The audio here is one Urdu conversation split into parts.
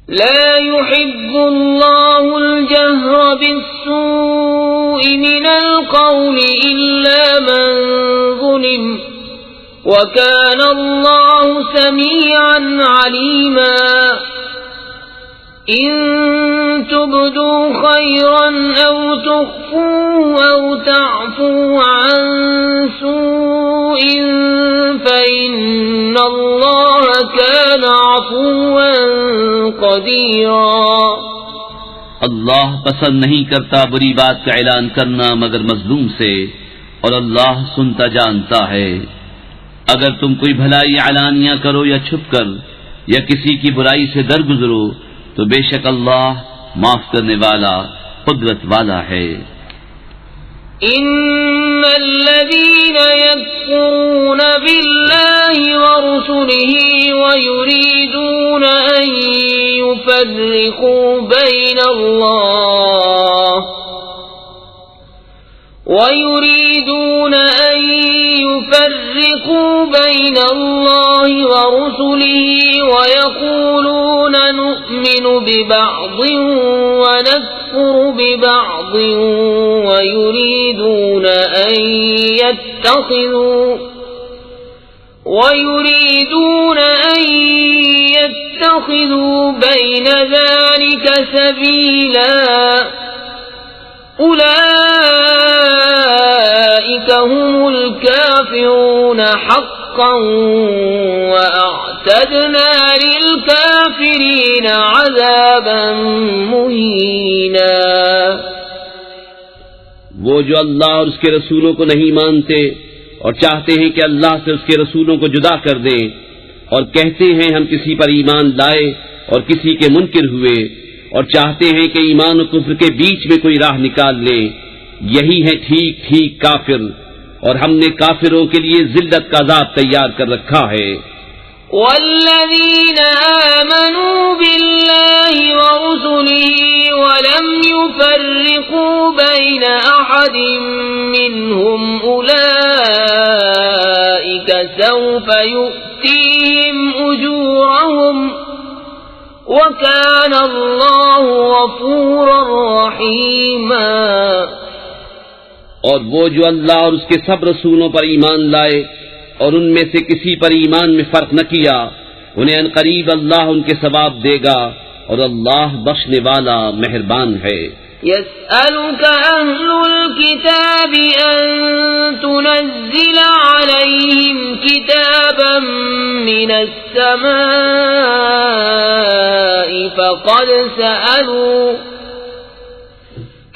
لا يحب الله الجهر بالسوء من القول إلا من ظلم وكان الله سميعا عليما إن تبدوا خيرا أو تخفوه أو تعفوا عن سوء فإن الله كان عفوا قديرا۔ اللہ پسند نہیں کرتا بری بات کا اعلان کرنا مگر مظلوم سے، اور اللہ سنتا جانتا ہے۔ اگر تم کوئی بھلائی اعلانیہ کرو یا چھپ کر یا کسی کی برائی سے درگزرو تو بے شک اللہ معاف کرنے والا قدرت والا ہے۔ ان الذين يكفرون بالله ورسله ويريدون ان يفرقوا بين الله ورسله ويقولون نؤمن ببعض ونكفر ببعض ويريدون أن يتخذوا بين ذلك سبيلا أولئك هم الكافرون حقا وأعتدنا للكافرين عذابا مهينا۔ وہ جو اللہ اور اس کے رسولوں کو نہیں مانتے اور چاہتے ہیں کہ اللہ سے اس کے رسولوں کو جدا کر دیں، اور کہتے ہیں ہم کسی پر ایمان لائے اور کسی کے منکر ہوئے، اور چاہتے ہیں کہ ایمان و کفر کے بیچ میں کوئی راہ نکال لیں، یہی ہے ٹھیک ٹھیک کافر، اور ہم نے کافروں کے لیے ذلت کا عذاب تیار کر رکھا ہے۔ والذین آمنوا باللہ ورسلہ ولم يفرقوا بین احد منہم اولئک سوف یؤتیہم اجورہم وَكَانَ اللَّهُ غَفُورًا رَحِيمًا۔ اور وہ جو اللہ اور اس کے سب رسولوں پر ایمان لائے اور ان میں سے کسی پر ایمان میں فرق نہ کیا، انہیں عنقریب اللہ ان کے ثواب دے گا، اور اللہ بخشنے والا مہربان ہے۔ يسألك أهل الكتاب أن تنزل عليهم كتابا من السماء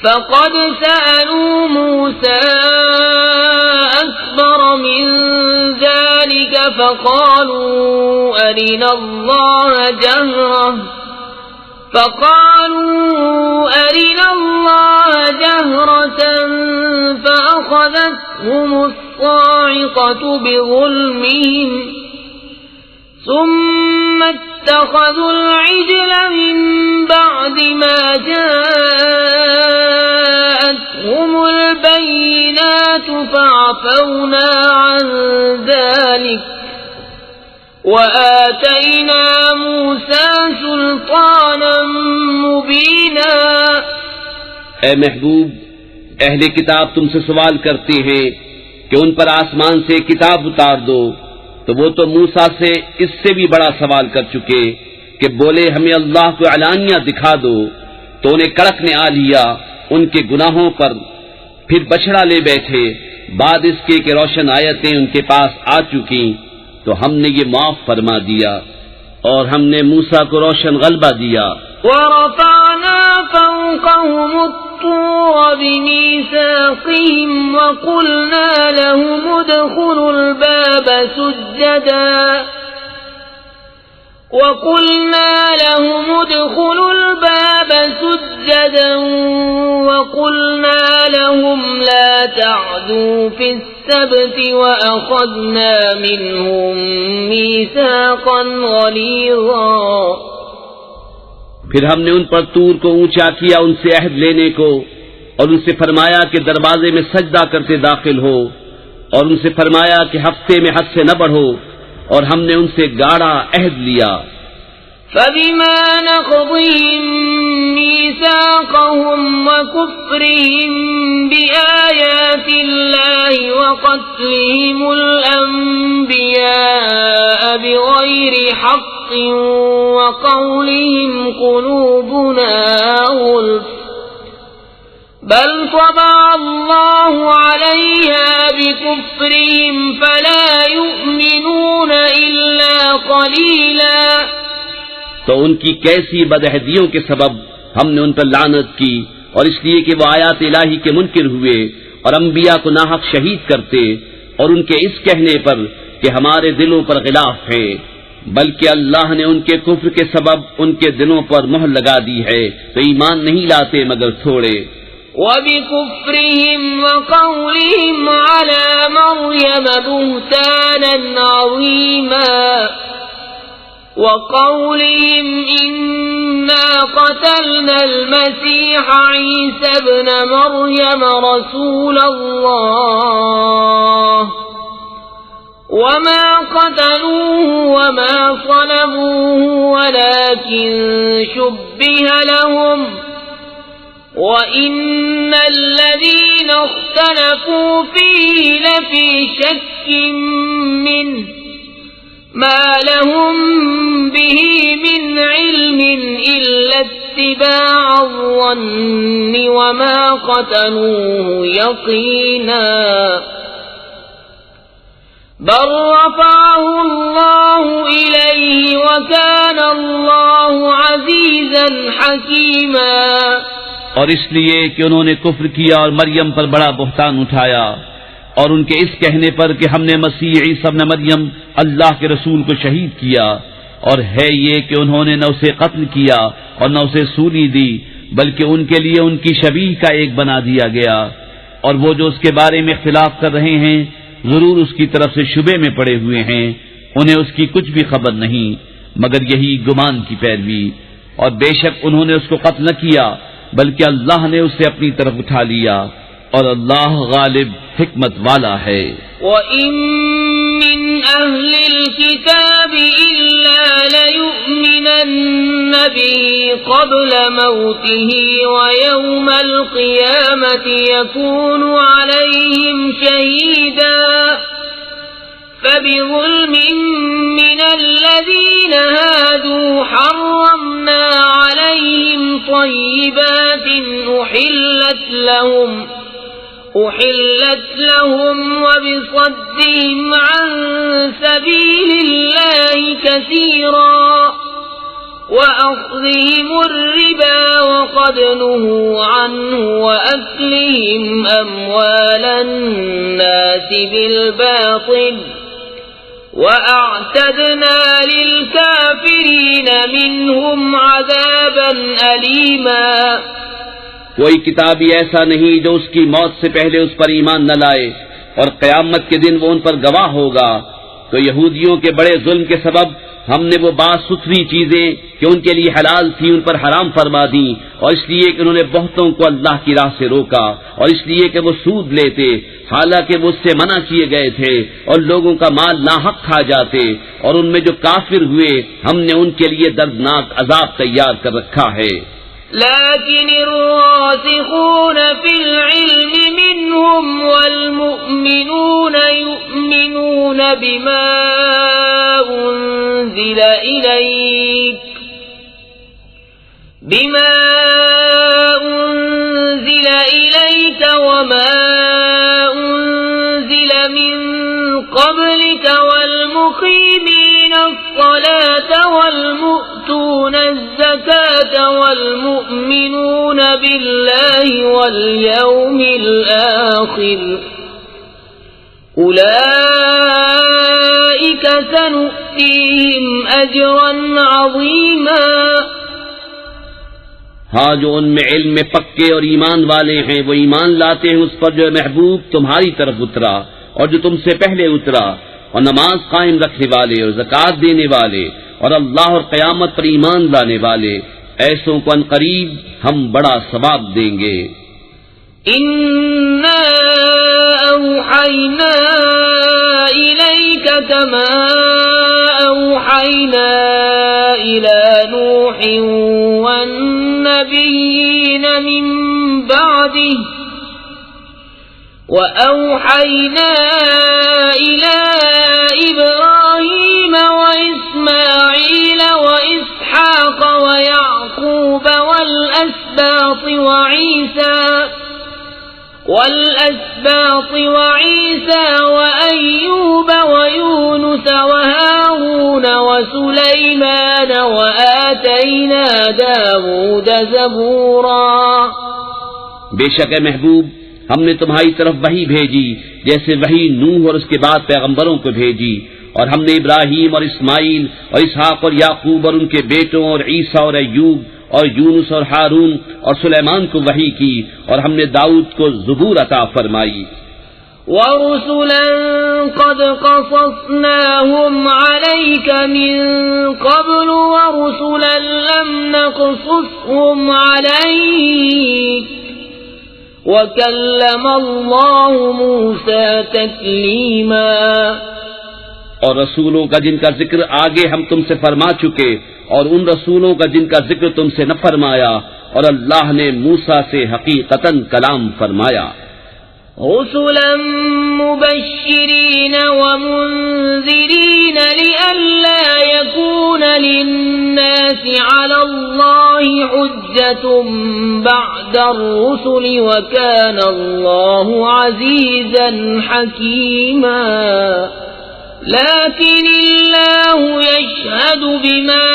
فقد سألوا موسى أكبر من ذلك فقالوا أرنا الله جهرة فأخذتهم الصاعقة بظلمهم ثم اتخذوا العجل من بعد ما جاءتهم البينات فعفونا عن ذلك وآتينا موسى سلطانا مبينا۔ اے محبوب، اہل کتاب تم سے سوال کرتے ہیں کہ ان پر آسمان سے کتاب اتار دو، تو وہ تو موسیٰ سے اس سے بھی بڑا سوال کر چکے کہ بولے ہمیں اللہ کو علانیہ دکھا دو، تو انہیں کڑک نے آ لیا ان کے گناہوں پر، پھر بچڑا لے بیٹھے بعد اس کے کہ روشن آیتیں ان کے پاس آ چکی، تو ہم نے یہ معاف فرما دیا اور ہم نے موسیٰ کو روشن غلبہ دیا۔ وَرَفَعْنَا فَوْقَهُمُ الطُّورَ بِمِيثَاقِهِمْ وَقُلْنَا لَهُمُ ادْخُلُوا الْبَابَ سُجَّدًا وَقُلْنَا لَهُمْ لَا تَعْدُوا فِي السَّبْتِ وَأَخَذْنَا مِنْهُمْ مِيثَاقًا غَلِيظًا۔ پھر ہم نے ان پر طور کو اونچا کیا ان سے عہد لینے کو، اور ان سے فرمایا کہ دروازے میں سجدہ کرتے داخل ہو، اور ان سے فرمایا کہ ہفتے میں حد سے نہ بڑھو، اور ہم نے ان سے گاڑا عہد لیا۔ فبما نقضهم ميثاقهم وكفرهم بآيات الله وقتلهم الأنبياء بغير حق وقولهم قلوبنا غلف بل طبع الله عليها بكفرهم فلا يؤمنون إلا قليلا. تو ان کی کیسی بدعہدیوں کے سبب ہم نے ان پر لعنت کی، اور اس لیے کہ وہ آیات الہی کے منکر ہوئے اور انبیاء کو ناحق شہید کرتے، اور ان کے اس کہنے پر کہ ہمارے دلوں پر غلاف ہے، بلکہ اللہ نے ان کے کفر کے سبب ان کے دلوں پر مہر لگا دی ہے، تو ایمان نہیں لاتے مگر تھوڑے. وبكفرهم وقولهم على مريم بهتانا عظيما وقولهم إنا قتلنا المسيح عيسى ابن مريم رسول الله وما قتلوه وما صلبوه ولكن شبه لهم وَإِنَّ الَّذِينَ اخْتَلَفُوا فِيهِ لَفِي شَكٍّ مِّنْهُ مَا لَهُم بِهِ مِنْ عِلْمٍ إِلَّا اتِّبَاعَ الظَّنِّ وَمَا قَتَلُوهُ يَقِينًا بَلْ رَفَعَهُ اللَّهُ إِلَيْهِ وَكَانَ اللَّهُ عَزِيزًا حَكِيمًا. اور اس لیے کہ انہوں نے کفر کیا اور مریم پر بڑا بہتان اٹھایا، اور ان کے اس کہنے پر کہ ہم نے مسیح عیسی ابن مریم اللہ کے رسول کو شہید کیا، اور ہے یہ کہ انہوں نے نہ اسے قتل کیا اور نہ اسے سولی دی، بلکہ ان کے لیے ان کی شبیہ کا ایک بنا دیا گیا. اور وہ جو اس کے بارے میں اختلاف کر رہے ہیں ضرور اس کی طرف سے شبے میں پڑے ہوئے ہیں، انہیں اس کی کچھ بھی خبر نہیں مگر یہی گمان کی پیروی. اور بے شک انہوں نے اس کو قتل نہ کیا بلکہ اللہ نے اسے اپنی طرف اٹھا لیا، اور اللہ غالب حکمت والا ہے. وَإِن مِّنْ أَهْلِ الْكِتَابِ إِلَّا لَيُؤْمِنَنَّ بِهِ قَبْلَ مَوْتِهِ وَيَوْمَ الْقِيَامَةِ يَكُونُ عَلَيْهِمْ شَهِيدًا. فَبِظُلْمٍ مِّنَ الَّذِينَ هَادُوا حَرَّمْنَا عَلَيْهِمْ طَيِّبَاتٍ أُحِلَّتْ لَهُمْ وَبِصَدِّهِمْ عَن سَبِيلِ اللَّهِ كَثِيرًا وَأَخْذِهِمُ الرِّبَا وَقَدْ نُهُوا عَنْهُ وَأَكْلِهِمْ أَمْوَالَ النَّاسِ بِالْبَاطِلِ وَأَعْتَدْنَا لِلْكَافِرِينَ مِنْهُمْ عَذَابًا أَلِيمًا. کوئی کتابی ایسا نہیں جو اس کی موت سے پہلے اس پر ایمان نہ لائے، اور قیامت کے دن وہ ان پر گواہ ہوگا. تو یہودیوں کے بڑے ظلم کے سبب ہم نے وہ بات ستھری چیزیں کہ ان کے لیے حلال تھی ان پر حرام فرما دیں، اور اس لیے کہ انہوں نے بہتوں کو اللہ کی راہ سے روکا، اور اس لیے کہ وہ سود لیتے حالانکہ وہ اس سے منع کیے گئے تھے، اور لوگوں کا مال ناحق کھا جاتے. اور ان میں جو کافر ہوئے ہم نے ان کے لیے دردناک عذاب تیار کر رکھا ہے. لكن الراسخون في العلم منهم والمؤمنون يؤمنون بما أنزل إليك وما أنزل من قبلك والمقيمين الصلاة والمؤتون الزكاة والمؤمنون بالله واليوم الآخر أولئك سنؤتيهم أجرا عظيما. ہاں جو ان میں علم میں پکے اور ایمان والے ہیں وہ ایمان لاتے ہیں اس پر جو محبوب تمہاری طرف اترا اور جو تم سے پہلے اترا، اور نماز قائم رکھنے والے اور زکوٰۃ دینے والے اور اللہ اور قیامت پر ایمان لانے والے، ایسوں کو ان قریب ہم بڑا ثواب دیں گے. إِنَّا أَوْحَيْنَا إِلَيْكَ كَمَا أَوْحَيْنَا إلى نوح والنبيين من بعده وأوحينا إلى إبراهيم وإسماعيل وإسحاق ويعقوب والأسباط وعيسى وأيوب ويونس وهارون وسليمان وآتينا داود زبورا. بے شک اے محبوب ہم نے تمہاری طرف وحی بھیجی جیسے وحی نوح اور اس کے بعد پیغمبروں کو بھیجی، اور ہم نے ابراہیم اور اسماعیل اور اسحاق اور یعقوب اور ان کے بیٹوں اور عیسیٰ اور ایوب اور یونس اور ہارون اور سلیمان کو وحی کی، اور ہم نے داؤد کو زبور عطا فرمائی. وَرُسُلًا قَدْ قَصَصْنَاهُمْ عَلَيْكَ مِن قَبْلُ وَرُسُلًا لَّمْ نَقْصُصْهُمْ عَلَيْكَ وَكَلَّمَ اللَّهُ مُوسَىٰ تَكْلِيمًا. اور رسولوں کا جن کا ذکر آگے ہم تم سے فرما چکے، اور ان رسولوں کا جن کا ذکر تم سے نہ فرمایا، اور اللہ نے موسیٰ سے حقیقتاً کلام فرمایا. رسلا مبشرين ومنذرين لئلا يكون للناس على الله حجة بعد الرسل وكان الله عزيزا حكيما. لكن الله يشهد بما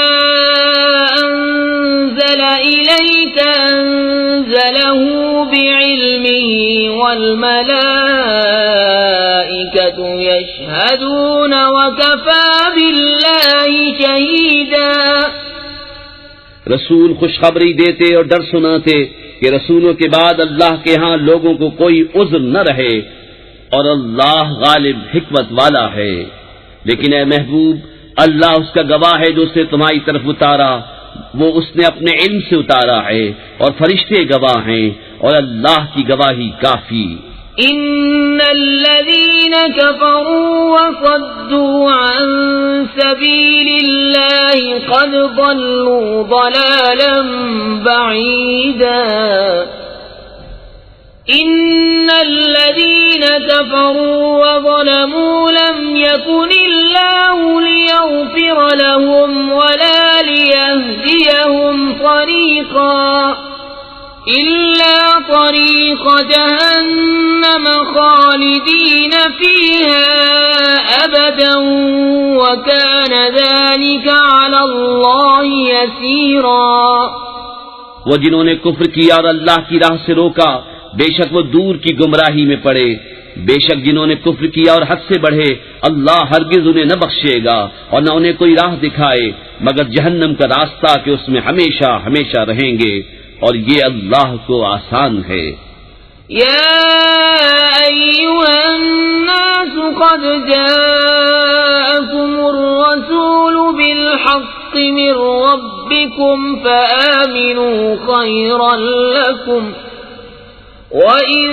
أنزل إليك أنزله بعلمه والملائكة يشهدون وكفى بالله شهيدا. رسول خوشخبری دیتے اور ڈر سناتے کہ رسولوں کے بعد اللہ کے ہاں لوگوں کو کوئی عذر نہ رہے، اور اللہ غالب حکمت والا ہے. لیکن اے محبوب اللہ اس کا گواہ ہے جو اسے تمہاری طرف اتارا، وہ اس نے اپنے علم سے اتارا ہے، اور فرشتے گواہ ہیں، اور اللہ کی گواہی کافی. ان الذين كفروا وصدوا عن سبيل الله قد ضلوا ضلالا بعيدا. ان الذين كفروا وظلموا لم يكن الله ليغفر لهم ولا ليهديهم طريقا إلا طريق جهنم خالدين فيها أبدا وكان ذلك على الله يسيرا. وہ جنہوں نے کفر کیا اور اللہ کی راہ سے روکا بے شک وہ دور کی گمراہی میں پڑے. بے شک جنہوں نے کفر کیا اور حد سے بڑھے اللہ ہرگز انہیں نہ بخشے گا اور نہ انہیں کوئی راہ دکھائے مگر جہنم کا راستہ کہ اس میں ہمیشہ ہمیشہ رہیں گے، اور یہ اللہ کو آسان ہے. يا أيها الناس قد جاءكم الرسول بالحق من ربكم فآمنوا خيرا لكم وَإِن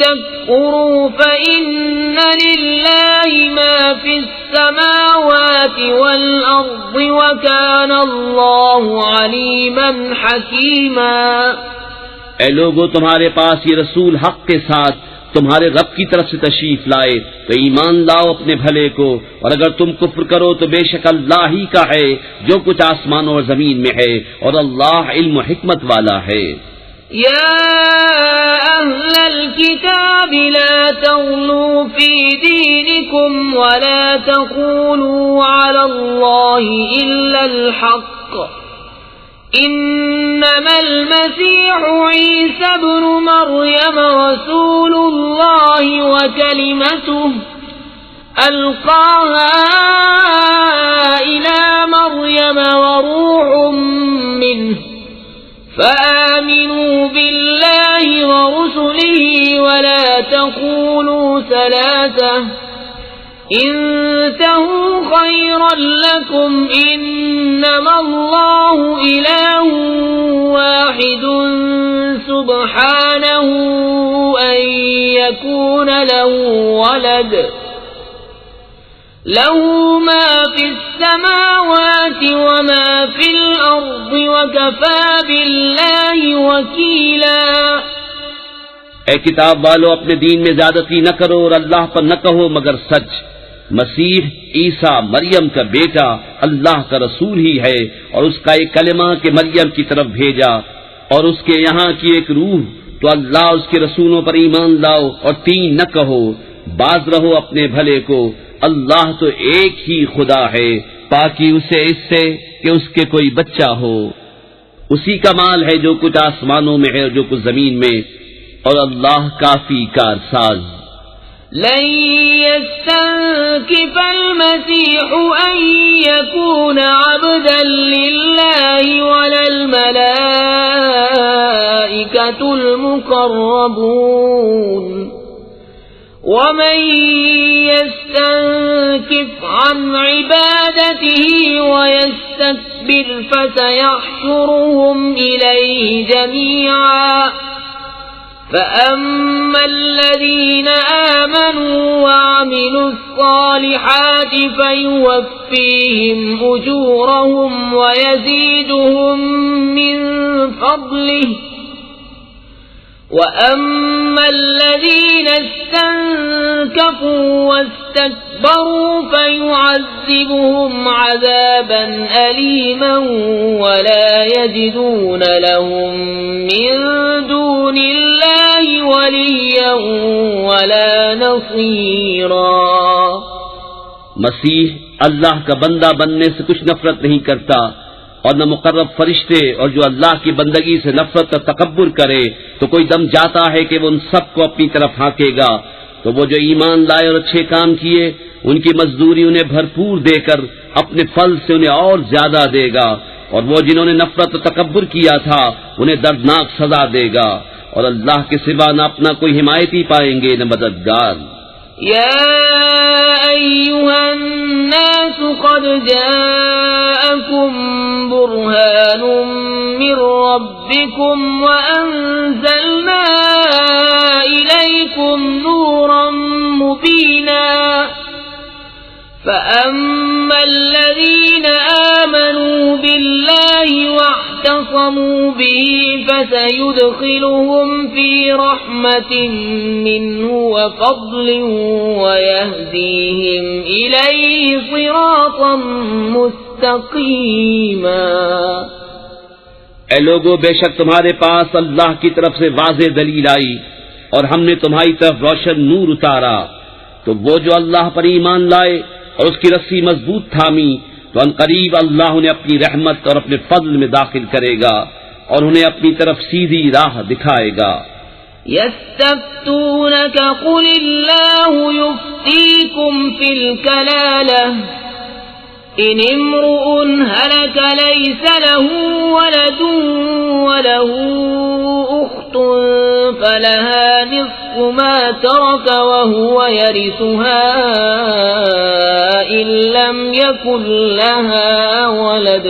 تَكْفُرُوا فَإِنَّ لِلَّهِ مَا فِي السَّمَاوَاتِ وَالْأَرْضِ وَكَانَ اللَّهُ عَلِيمًا حَكِيمًا. اے لوگو تمہارے پاس یہ رسول حق کے ساتھ تمہارے رب کی طرف سے تشریف لائے تو ایمان لاؤ اپنے بھلے کو، اور اگر تم کفر کرو تو بے شک اللہ ہی کا ہے جو کچھ آسمانوں اور زمین میں ہے، اور اللہ علم و حکمت والا ہے. يا أهل الكتاب لا تغلوا في دينكم ولا تقولوا على الله إلا الحق إنما المسيح عيسى ابن مريم رسول الله وكلمته ألقاها إلى مريم وروح منه فآمنوا بالله ورسله ولا تقولوا ثلاثة انتهوا خيرا لكم إنما الله إله واحد سبحانه أن يكون له ولد له ما في السماوات وما في الأرض وكفى بالله وكيلا۔ اے کتاب والو، اپنے دین میں زیادتی نہ کرو اور اللہ پر نہ کہو مگر سچ۔ مسیح عیسیٰ مریم کا بیٹا اللہ کا رسول ہی ہے، اور اس کا ایک کلمہ کہ مریم کی طرف بھیجا، اور اس کے یہاں کی ایک روح، تو اللہ اس کے رسولوں پر ایمان لاؤ اور تین نہ کہو، باز رہو اپنے بھلے کو۔ اللہ تو ایک ہی خدا ہے، پاکی اسے اس سے کہ اس کے کوئی بچہ ہو۔ اسی کا مال ہے جو کچھ آسمانوں میں ہے اور جو کچھ زمین میں، اور اللہ کافی کارساز۔ لن يستنكف المسيح أن يكون عبدا لله ولا الملائكة المقربون ومن يستنكف عن عبادته ويستكبر فسيحشرهم إليه جميعا فأما الذين آمنوا وعملوا الصالحات فيوفيهم أجورهم ويزيدهم من فضله وأما الذين استنكفوا واستكبروا فيعذبهم عذابا أليما ولا يجدون لهم من دون الله وليا ولا نصيرا۔ مسیح اللہ کا بندہ بننے سے کچھ نفرت نہیں کرتا، اور نہ مقرب فرشتے، اور جو اللہ کی بندگی سے نفرت اور تکبر کرے تو کوئی دم جاتا ہے کہ وہ ان سب کو اپنی طرف ہانکے گا۔ تو وہ جو ایمان لائے اور اچھے کام کیے، ان کی مزدوری انہیں بھرپور دے کر اپنے پھل سے انہیں اور زیادہ دے گا، اور وہ جنہوں نے نفرت اور تکبر کیا تھا انہیں دردناک سزا دے گا، اور اللہ کے سوا نہ اپنا کوئی حمایتی پائیں گے نہ مددگار۔ يا أيها الناس قد جاءكم برهان من ربكم وأنزلنا إليكم نورا مبينا فأما الذين آمنوا بالله واعتصموا به فسيدخلهم في رحمة منه وفضل ويهديهم إليه صراطا مستقيما۔ اے لوگو، بے شک تمہارے پاس اللہ کی طرف سے واضح دلیل آئی، اور ہم نے تمہاری طرف روشن نور اتارا، تو وہ جو اللہ پر ایمان لائے اور اس کی رسی مضبوط تھامی تو ان قریب اللہ انہیں اپنی رحمت اور اپنے فضل میں داخل کرے گا اور انہیں اپنی طرف سیدھی راہ دکھائے گا۔ يستفتونك قل الله يفتيكم في الكلالة إن امرؤ هلك ليس له ولد وله أخت فلها نصف ما ترك وهو يرثها إن لم يكن لها ولد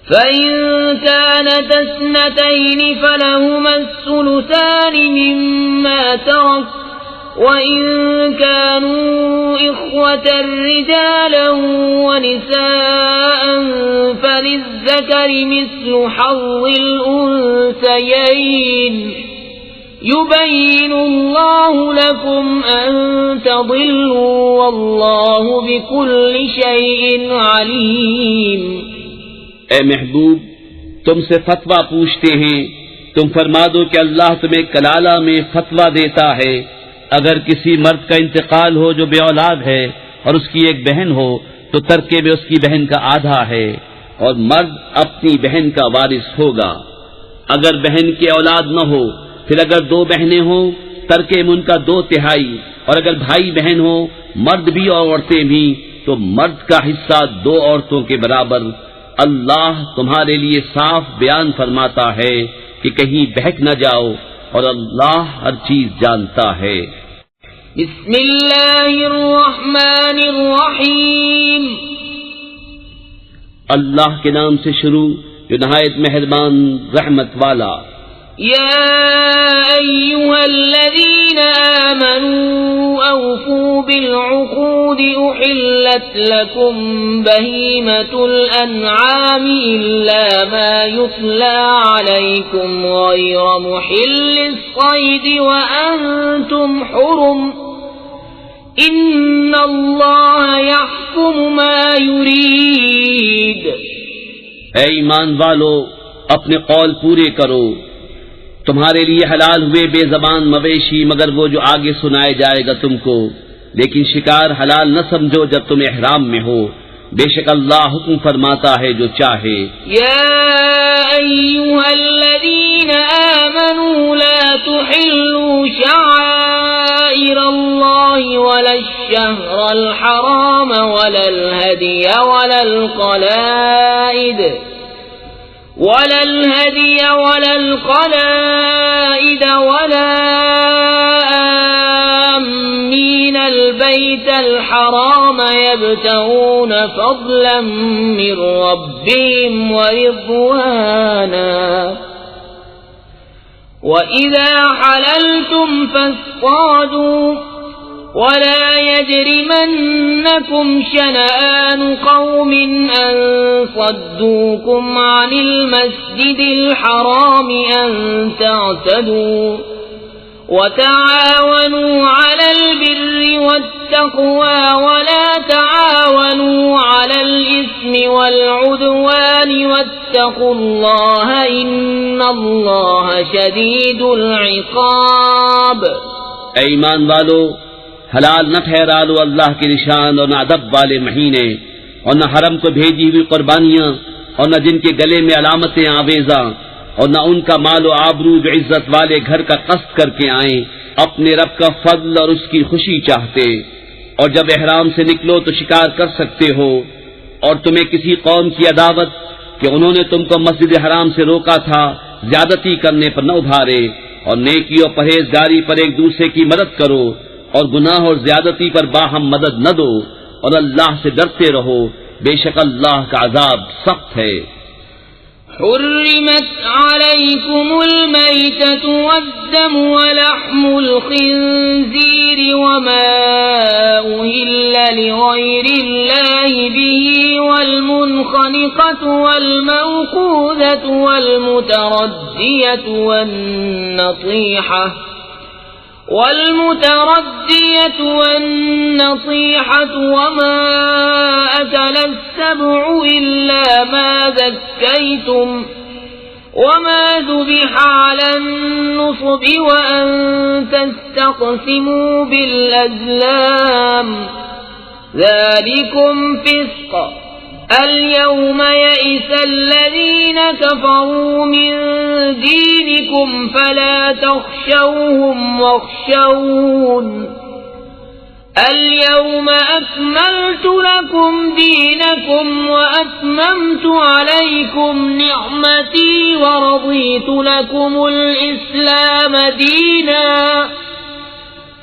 فإن كانت اثنتين فلهما الثلثان مما ترك وإن كانوا إخوة رجالا ونساء فللذكر مثل حظ الأنثيين يبين الله لكم أن تضلوا والله بكل شيء عليم۔ اے محبوب، تم سے فتویٰ پوچھتے ہیں، تم فرما دو کہ اللہ تمہیں کلالہ میں فتویٰ دیتا ہے۔ اگر کسی مرد کا انتقال ہو جو بے اولاد ہے اور اس کی ایک بہن ہو تو ترکے میں اس کی بہن کا آدھا ہے، اور مرد اپنی بہن کا وارث ہوگا۔ اگر بہن کی اولاد نہ ہو، پھر اگر دو بہنیں ہوں ترکے میں ان کا 2/3، اور اگر بھائی بہن ہو، مرد بھی اور عورتیں بھی، تو مرد کا حصہ 2 عورتوں کے برابر۔ اللہ تمہارے لیے صاف بیان فرماتا ہے کہ کہیں بہک نہ جاؤ، اور اللہ ہر چیز جانتا ہے۔ بسم اللہ الرحمن الرحیم۔ اللہ کے نام سے شروع جو نہایت مہربان رحمت والا۔ يا أيها الذين آمنوا أوفوا بالعقود أحلت لكم بهيمة الأنعام إلا ما يتلى عليكم غير محل الصيد وأنتم حرم إن الله يحكم ما يريد. اے ایمان والو، اپنے قول پورے کرو. تمہارے لیے حلال ہوئے بے زبان مویشی مگر وہ جو آگے سنائے جائے گا تم کو، لیکن شکار حلال نہ سمجھو جب تم احرام میں ہو. بے شک اللہ حکم فرماتا ہے جو چاہے. یا ایھا الذین آمنوا لا تحلوا شعائر اللہ ولا الشہر الحرام ولا الہدی ولا القلائد ولا آمین البیت الحرام يبتغون فضلا من ربهم ورضوانا وَإِذَا حَلَلْتُمْ فَاصْطَادُوا وَلَا يَجْرِمَنَّكُمْ شَنَآنُ قَوْمٍ أَن صَدُّوكُمْ عَنِ الْمَسْجِدِ الْحَرَامِ أَن تَعْتَدُوا وَتَعَاوَنُوا عَلَى الْبِرِّ وَالتَّقْوَى وَلَا تَعَاوَنُوا عَلَى الْإِثْمِ وَالْعُدْوَانِ وَاتَّقُوا اللَّهَ إِنَّ اللَّهَ شَدِيدُ الْعِقَابِ. اے ایمان والو، حلال نہ ٹھہرا لو اللہ کے نشان اور نہ ادب والے مہینے اور نہ حرم کو بھیجی ہوئی قربانیاں اور نہ جن کے گلے میں علامتیں آویزاں اور نہ ان کا مال و آبرو جو عزت والے گھر کا قصد کر کے آئیں اپنے رب کا فضل اور اس کی خوشی چاہتے. اور جب احرام سے نکلو تو شکار کر سکتے ہو، اور تمہیں کسی قوم کی عداوت کہ انہوں نے تم کو مسجد حرام سے روکا تھا زیادتی کرنے پر نہ ابھارے، اور نیکی اور پرہیزگاری پر ایک دوسرے کی مدد کرو اور گناہ اور زیادتی پر باہم مدد نہ دو، اور اللہ سے ڈرتے رہو، بے شک اللہ کا عذاب سخت ہے. حرمت عليكم الميتة والدم ولحم الخنزير وما أهل لغير الله به والمنخنقة والموقوذة والمتردية والنطيحة وما أكل السبع إلا ما ذكيتم وما ذبح على النصب وأن تستقسموا بالأزلام ذلكم فسق. اليوم يئس الذين كفروا من دينكم فلا تخشوهم واخشون اليوم أكملت لكم دينكم وأتممت عليكم نعمتي ورضيت لكم الإسلام دينا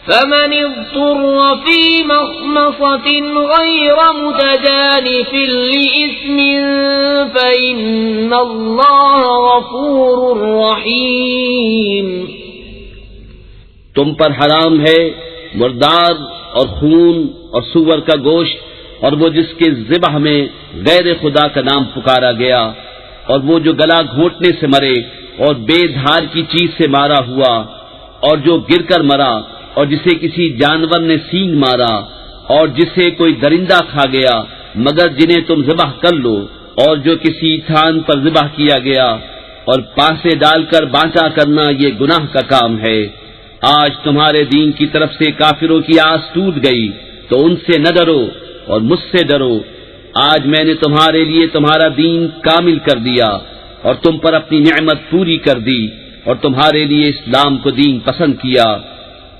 فمن اضطر في مخمصة غير متجانف لإثم فإن الله غفور رحيم. تم پر حرام ہے مردار اور خون اور سور کا گوشت اور وہ جس کے ذبح میں غیر خدا کا نام پکارا گیا، اور وہ جو گلا گھونٹنے سے مرے اور بے دھار کی چیز سے مارا ہوا، اور جو گر کر مرا، اور جسے کسی جانور نے سینگ مارا، اور جسے کوئی درندہ کھا گیا مگر جنہیں تم ذبح کر لو، اور جو کسی تھان پر ذبح کیا گیا، اور پاسے ڈال کر بانٹا کرنا یہ گناہ کا کام ہے. آج تمہارے دین کی طرف سے کافروں کی آس ٹوٹ گئی تو ان سے نہ ڈرو اور مجھ سے ڈرو. آج میں نے تمہارے لیے تمہارا دین کامل کر دیا اور تم پر اپنی نعمت پوری کر دی اور تمہارے لیے اسلام کو دین پسند کیا.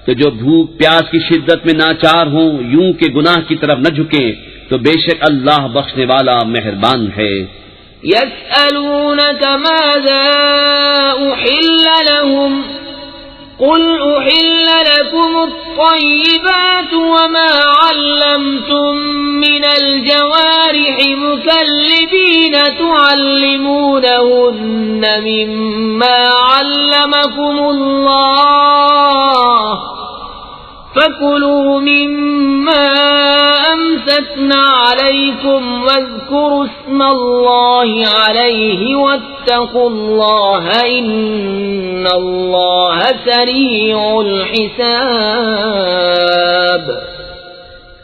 تو جو بھوک پیاس کی شدت میں ناچار ہوں یوں کہ گناہ کی طرف نہ جھکیں تو بے شک اللہ بخشنے والا مہربان ہے. يسألونك ماذا أحل لهم قل أحل لكم الطيبات وما علمتم من الجوارح مكلبين تعلمون تعلمونهن مما علمكم الله فكلوا مما أمسكنا عليكم واذكروا اسم الله عليه واتقوا الله إن الله سريع الحساب۔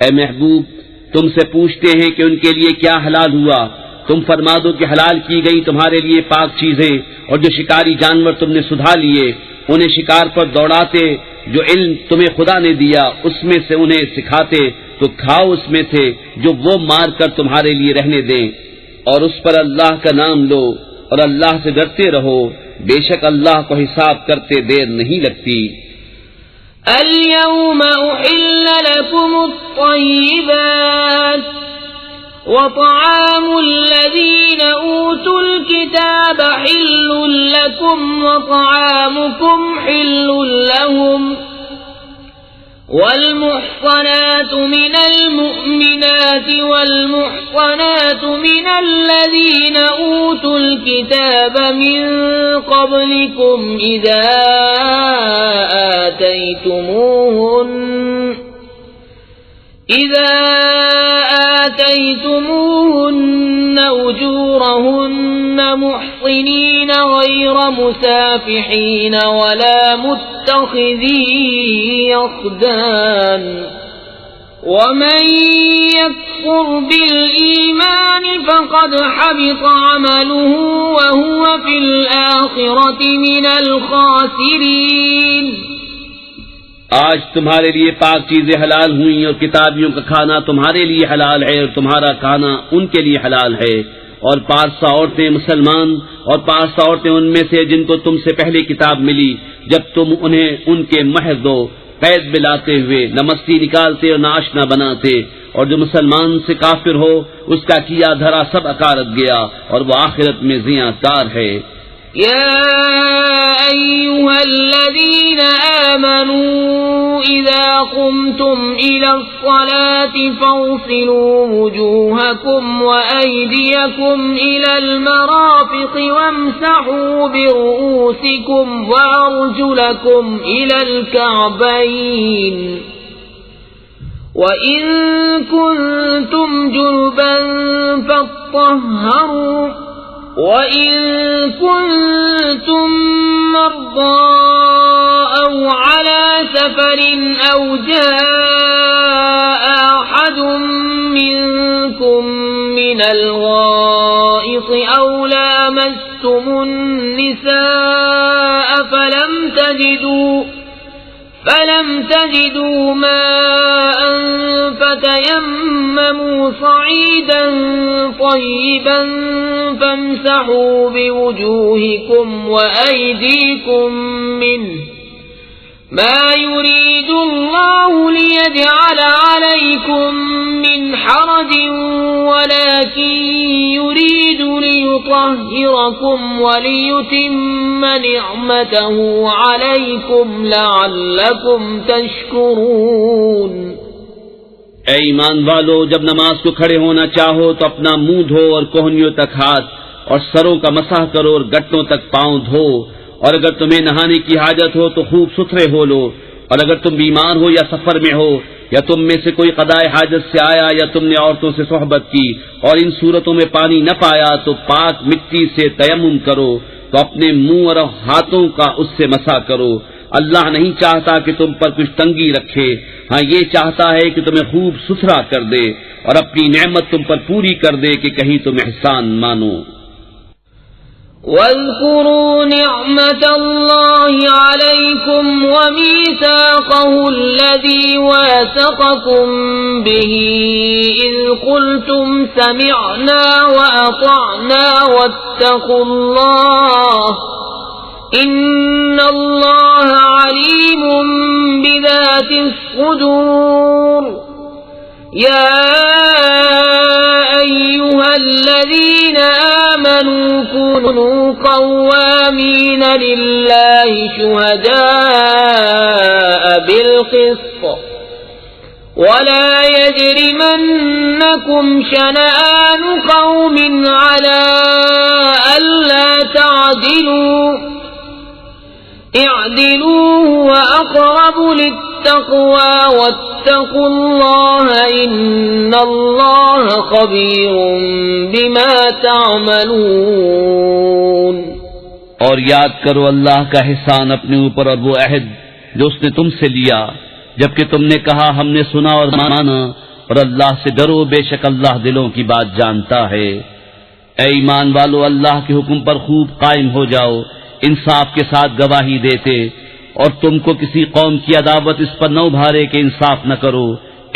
اے محبوب، تم سے پوچھتے ہیں کہ ان کے لیے کیا حلال ہوا، تم فرما دو کہ حلال کی گئی تمہارے لیے پاک چیزیں، اور جو شکاری جانور تم نے سدھا لیے انہیں شکار پر دوڑاتے، جو علم تمہیں خدا نے دیا اس میں سے انہیں سکھاتے تو کھاؤ اس میں سے جو وہ مار کر تمہارے لیے رہنے دیں، اور اس پر اللہ کا نام لو اور اللہ سے ڈرتے رہو، بے شک اللہ کو حساب کرتے دیر نہیں لگتی۔ اليوم أحل لكم الطيبات وطعام الذين أوتوا الكتاب حل لكم وطعامكم حل لهم والمحصنات من المؤمنات والمحصنات من الذين أوتوا الكتاب من قبلكم إذا آتيتموهن أجورهن محصنين غير مسافحين ولا متخذي أخدان ومن يكفر بالإيمان فقد حبط عمله وهو في الآخرة من الخاسرين۔ آج تمہارے لیے پاک چیزیں حلال ہوئیں اور کتابیوں کا کھانا تمہارے لیے حلال ہے اور تمہارا کھانا ان کے لیے حلال ہے، اور پارسا عورتیں مسلمان اور پارسا عورتیں ان میں سے جن کو تم سے پہلے کتاب ملی، جب تم انہیں ان کے مہر دو قید ملاتے ہوئے، نہ مستی نکالتے اور نہ آشنا بناتے، اور جو مسلمان سے کافر ہو اس کا کیا دھرا سب اکارت گیا اور وہ آخرت میں زیاں کار ہے۔ يا أيها الذين آمنوا إذا قمتم إلى الصلاة فاغسلوا وجوهكم وأيديكم إلى المرافق وامسحوا برؤوسكم وأرجلكم إلى الكعبين وإن كنتم جنبا فاطهروا وَإِن كُنتُم مَّرْضَىٰ أَوْ عَلَىٰ سَفَرٍ أَوْ جَاءَ أَحَدٌ مِّنكُم مِّنَ الْغَائِطِ أَوْ لَامَسْتُمُ النِّسَاءَ فَلَمْ تَجِدُوا مَاءً فَتَيَمَّمُوا صَعِيدًا طَيِّبًا فَامْسَحُوا بِوُجُوهِكُمْ وَأَيْدِيكُمْ مِنْهُ مَا يُرِيدُ اللَّهُ لِيَجْعَلَ عَلَيْكُمْ مِنْ حَرَجٍ وَلَكِنْ يُرِيدُ لِيُطَهِّرَكُمْ وَلِيُتِمَّ نِعْمَتَهُ عَلَيْكُمْ لَعَلَّكُمْ تَشْكُرُونَ۔ اے ایمان والو، جب نماز کو کھڑے ہونا چاہو تو اپنا منہ دھو اور کوہنیوں تک ہاتھ اور سروں کا مسح کرو اور گٹوں تک پاؤں دھو، اور اگر تمہیں نہانے کی حاجت ہو تو خوب ستھرے ہو لو، اور اگر تم بیمار ہو یا سفر میں ہو یا تم میں سے کوئی قضائے حاجت سے آیا یا تم نے عورتوں سے صحبت کی اور ان صورتوں میں پانی نہ پایا تو پاک مٹی سے تیمم کرو، تو اپنے منہ اور ہاتھوں کا اس سے مسح کرو۔ اللہ نہیں چاہتا کہ تم پر کچھ تنگی رکھے، ہاں یہ چاہتا ہے کہ تمہیں خوب ستھرا کر دے اور اپنی نعمت تم پر پوری کر دے کہ کہیں تم احسان مانو۔ وَاذْكُرُوا نِعْمَةَ اللَّهِ عَلَيْكُمْ وَمِيثَاقَهُ الَّذِي وَاثَقَكُم بِهِ إِذْ قُلْتُمْ سَمِعْنَا وَأَطَعْنَا وَاتَّقُوا اللَّهَ إِنَّ اللَّهَ عَلِيمٌ بِذَاتِ الصُّدُورِ۔ يَا أَيُّهَا الَّذِينَ آمَنُوا كُونُوا قَوَّامِينَ لِلَّهِ شُهَدَاءَ بِالْقِسْطِ وَلَا يَجْرِمَنَّكُمْ شَنَآنُ قَوْمٍ عَلَىٰ أَلَّا اعدلوا هو اقرب للتقوى واتقوا الله ان اللہ خبیر بما تعملون۔ اور یاد کرو اللہ کا احسان اپنے اوپر اور وہ عہد جو اس نے تم سے لیا جبکہ تم نے کہا ہم نے سنا اور مانا، اور اللہ سے ڈرو بے شک اللہ دلوں کی بات جانتا ہے۔ اے ایمان والو اللہ کے حکم پر خوب قائم ہو جاؤ، انصاف کے ساتھ گواہی دیتے، اور تم کو کسی قوم کی عداوت اس پر نہ ابھارے کہ انصاف نہ کرو،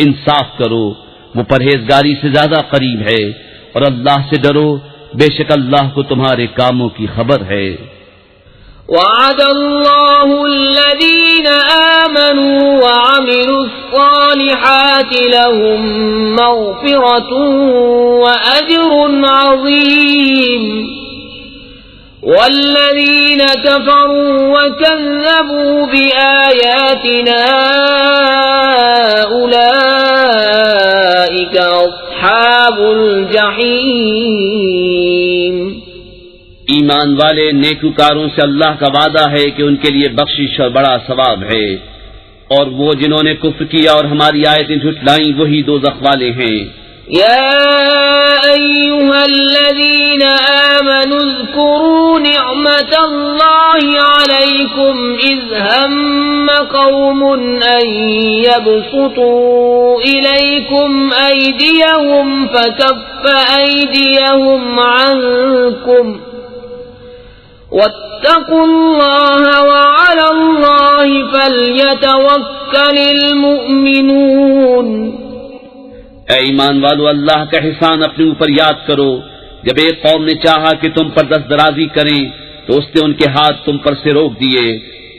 انصاف کرو، وہ پرہیزگاری سے زیادہ قریب ہے، اور اللہ سے ڈرو بے شک اللہ کو تمہارے کاموں کی خبر ہے۔ وعد اللہ الذین آمنوا وعملوا الصالحات لهم مغفرة وأجر عظیم، والذین كفروا وكذبوا بآیاتنا أولئک اصحاب الجحیم۔ ایمان والے نیکوکاروں سے اللہ کا وعدہ ہے کہ ان کے لیے بخشش اور بڑا ثواب ہے، اور وہ جنہوں نے کفر کیا اور ہماری آیتیں جھٹلائیں وہی دوزخ والے ہیں۔ یا ایھا الذین آمنوا اذکروا نعمت اللہ علیکم اذ ہم قوم ان یبسطوا الیکم ایدیہم فکف ایدیہم عنکم واتقوا اللہ وعلی اللہ فلیتوکل المؤمنون۔ اے ایمان والو اللہ کا احسان اپنے اوپر یاد کرو، جب ایک قوم نے چاہا کہ تم پر دست درازی کریں تو اس نے ان کے ہاتھ تم پر سے روک دیے،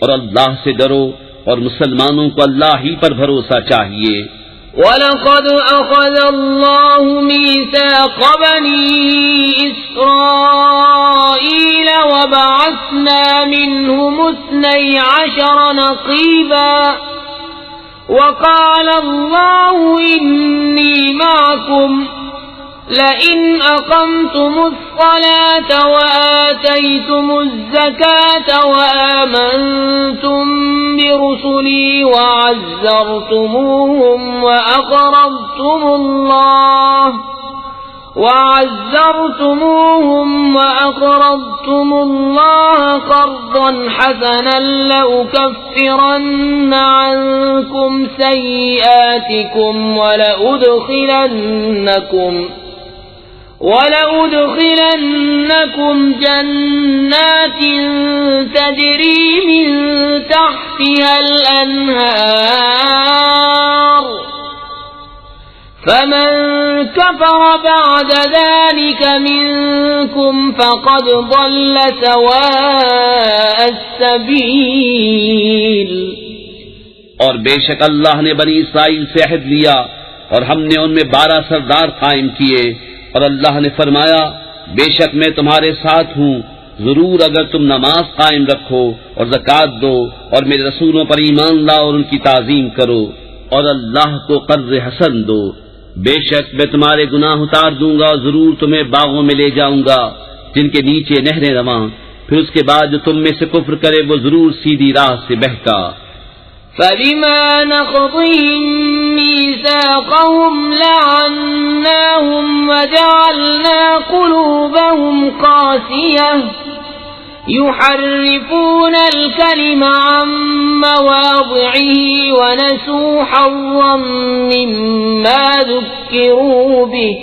اور اللہ سے ڈرو اور مسلمانوں کو اللہ ہی پر بھروسہ چاہیے۔ وَلَقَدْ أَخَذَ اللَّهُ مِيثَاقَ بَنِي إِسْرَائِيلَ وَبَعَثْنَا مِنْهُمُ 12 نَقِيبًا وَقَالَ اللَّهُ إِنِّي مَعَكُمْ لَئِنْ أَقَمْتُمُ الصَّلَاةَ وَآتَيْتُمُ الزَّكَاةَ وَآمَنْتُمْ بِرُسُلِي وَعَزَّرْتُمُوهُمْ وَأَقْرَضْتُمُ اللَّهَ قَرْضًا حَسَنًا لَأُكَفِّرَنَّ عَنْكُمْ سَيِّئَاتِكُمْ وَلَأُدْخِلَنَّكُمْ جَنَّاتٍ تَجْرِي مِنْ تَحْتِهَا الْأَنْهَارُ فَمَنْ كَفَرَ بَعْدَ ذَلِكَ مِنْكُمْ فَقَدْ ضَلَّ سَوَاءَ السَّبِيلِ۔ اور بے شک اللہ نے بنی اسرائیل سے عہد لیا اور ہم نے ان میں 12 سردار قائم کیے، اور اللہ نے فرمایا بے شک میں تمہارے ساتھ ہوں، ضرور اگر تم نماز قائم رکھو اور زکوٰۃ دو اور میرے رسولوں پر ایمان لاؤ اور ان کی تعظیم کرو اور اللہ کو قرض حسن دو، بے شک میں تمہارے گناہ اتار دوں گا اور ضرور تمہیں باغوں میں لے جاؤں گا جن کے نیچے نہریں رواں، پھر اس کے بعد جو تم میں سے کفر کرے وہ ضرور سیدھی راہ سے بہکا۔ فَبِمَا نَقْضِهِم مِّيثَاقَهُمْ لَعَنَّاهُمْ وَجَعَلْنَا قُلُوبَهُمْ قَاسِيَةً يُحَرِّفُونَ الْكَلِمَ عَن مَّوَاضِعِهِ وَنَسُوا حَظًّا مِّمَّا ذُكِّرُوا بِهِ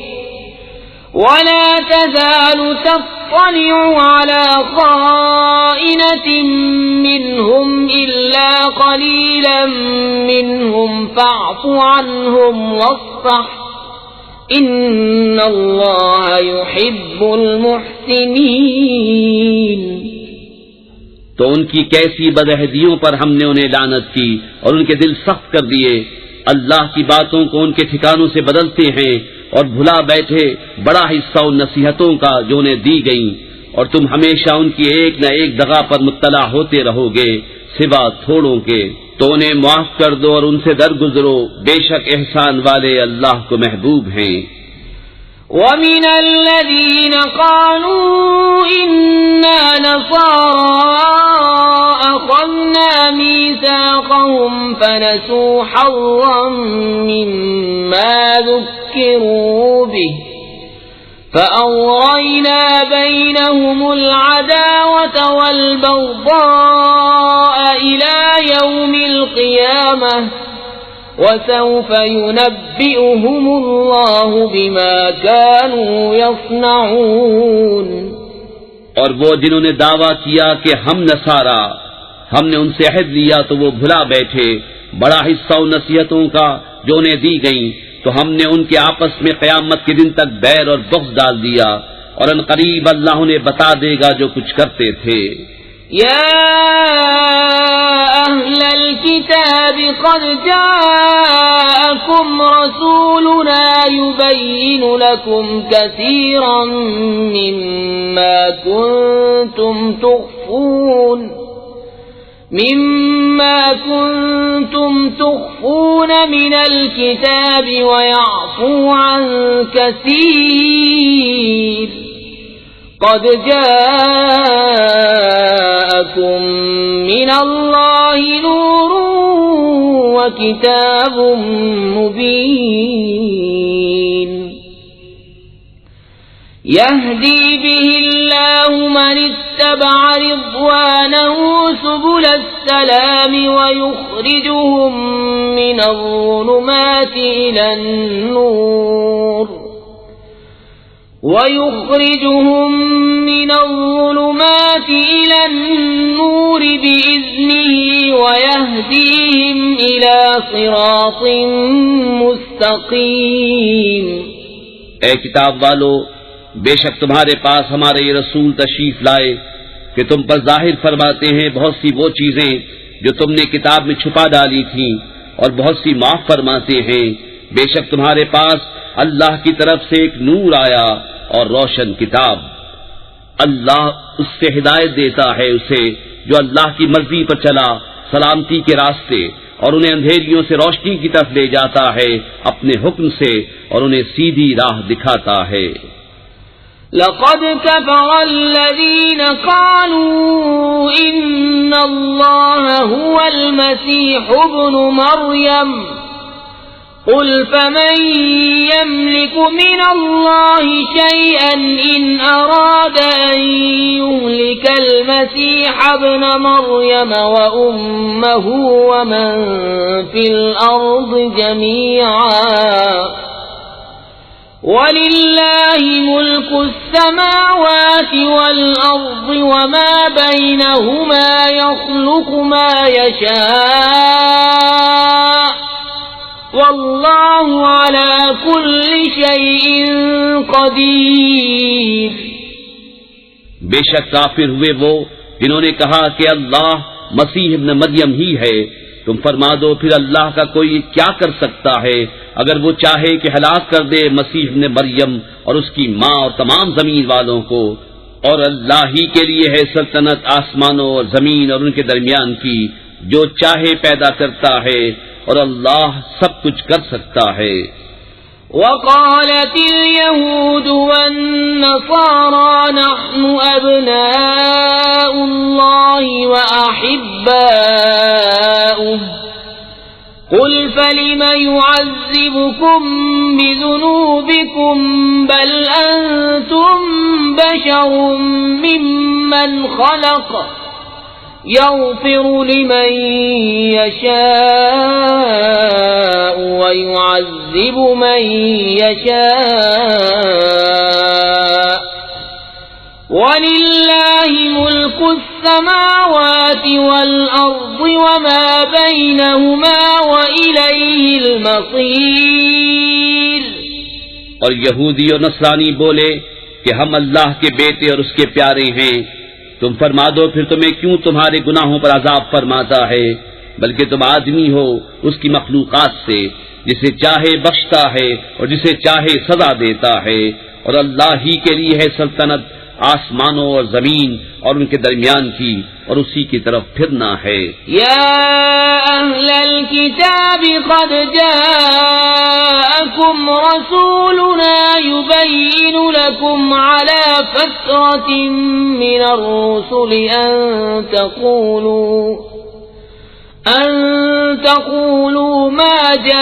وَلَا تَزَالُ تَطَّلِعُ عَلَى خَائِنَةٍ مِّنْهُمْ إِلَّا قَلِيلًا مِّنْهُمْ فَاعْفُ عَنْهُمْ وَاصْفَحْ إِنَّ اللَّهَ يُحِبُّ الْمُحْسِنِينَ۔ تو ان کی کیسی بدعہدیوں پر ہم نے انہیں لعنت کی اور ان کے دل سخت کر دیے، اللہ کی باتوں کو ان کے ٹھکانوں سے بدلتے ہیں اور بھلا بیٹھے بڑا حصہ ان نصیحتوں کا جو انہیں دی گئیں، اور تم ہمیشہ ان کی ایک نہ ایک دغا پر مطلع ہوتے رہو گے سوا تھوڑوں کے، تو انہیں معاف کر دو اور ان سے درگزرو، بے شک احسان والے اللہ کو محبوب ہیں۔ وَمِنَ الَّذِينَ قَالُوا إِنَّا نَصَارَىٰ أَخَذْنَا ونسوا حظا مما ذكروا به فأغرينا بينهم العداوة والبغضاء إلى يوم القيامة وسوف ينبئهم الله بما كانوا يصنعون۔ اور وہ جنہوں نے دعویٰ کیا کہ ہم نصارا، ہم نے ان سے عہد لیا تو وہ بھلا بیٹھے بڑا حصہ ان نصیحتوں کا جو انہیں دی گئیں، تو ہم نے ان کے آپس میں قیامت کے دن تک بیر اور بغض ڈال دیا، اور ان قریب اللہ انہیں بتا دے گا جو کچھ کرتے تھے۔ يا أهل الكتاب قد جاءكم رسولنا يبين لكم كثيرا مما كنتم تخفون من الكتاب ويعفو عن كثير قد جاءكم من الله نور وكتاب مبين يهدي به الله من اتبع رضوانه سبل السلام ويخرجهم من الظلمات إلى النور بإذنه ويهديهم إلى صراط مستقيم۔ اے کتاب والو، بے شک تمہارے پاس ہمارے یہ رسول تشریف لائے کہ تم پر ظاہر فرماتے ہیں بہت سی وہ چیزیں جو تم نے کتاب میں چھپا ڈالی تھیں، اور بہت سی معاف فرماتے ہیں۔ بے شک تمہارے پاس اللہ کی طرف سے ایک نور آیا اور روشن کتاب۔ اللہ اس سے ہدایت دیتا ہے اسے جو اللہ کی مرضی پر چلا سلامتی کے راستے، اور انہیں اندھیریوں سے روشنی کی طرف لے جاتا ہے اپنے حکم سے، اور انہیں سیدھی راہ دکھاتا ہے۔ لقد كفر الذين قالوا إن الله هو المسيح ابن مريم قل فمن يملك من الله شيئا إن أراد أن يهلك المسيح ابن مريم وأمه ومن في الأرض جميعا وَلِلَّهِ مُلْكُ السَّمَاوَاتِ وَالْأَرْضِ وَمَا بَيْنَهُمَا يَخْلُقُ مَا يَشَاءُ وَاللَّهُ عَلَى كُلِّ شَيْءٍ قَدِيرٌ۔ بے شک کافر ہوئے وہ جنہوں نے کہا کہ اللہ مسیح ابن مریم ہی ہے۔ تم فرما دو پھر اللہ کا کوئی کیا کر سکتا ہے اگر وہ چاہے کہ ہلاک کر دے مسیح ابن مریم اور اس کی ماں اور تمام زمین والوں کو، اور اللہ ہی کے لیے ہے سلطنت آسمانوں اور زمین اور ان کے درمیان کی، جو چاہے پیدا کرتا ہے اور اللہ سب کچھ کر سکتا ہے۔ وقالت اليهود والنصارى نحن أبناء الله وأحباؤه قل فلم يعذبكم بذنوبكم بل أنتم بشر ممن خلق يغفر لمن يشاء ويعذب من يشاء ولله ملك السماوات والأرض وما بينهما وإليه المصير۔ اور یہودی اور نصرانی بولے کہ ہم اللہ کے بیٹے اور اس کے پیارے ہیں۔ تم فرما دو پھر تمہیں کیوں تمہارے گناہوں پر عذاب فرماتا ہے، بلکہ تم آدمی ہو اس کی مخلوقات سے، جسے چاہے بخشتا ہے اور جسے چاہے سزا دیتا ہے، اور اللہ ہی کے لیے ہے سلطنت آسمانوں اور زمین اور ان کے درمیان کی، اور اسی کی طرف پھرنا ہے۔ یا اہل الکتاب قد جاءکم رسولنا یبین لکم علی فترة من الرسل أن تقولوا ما جاءنا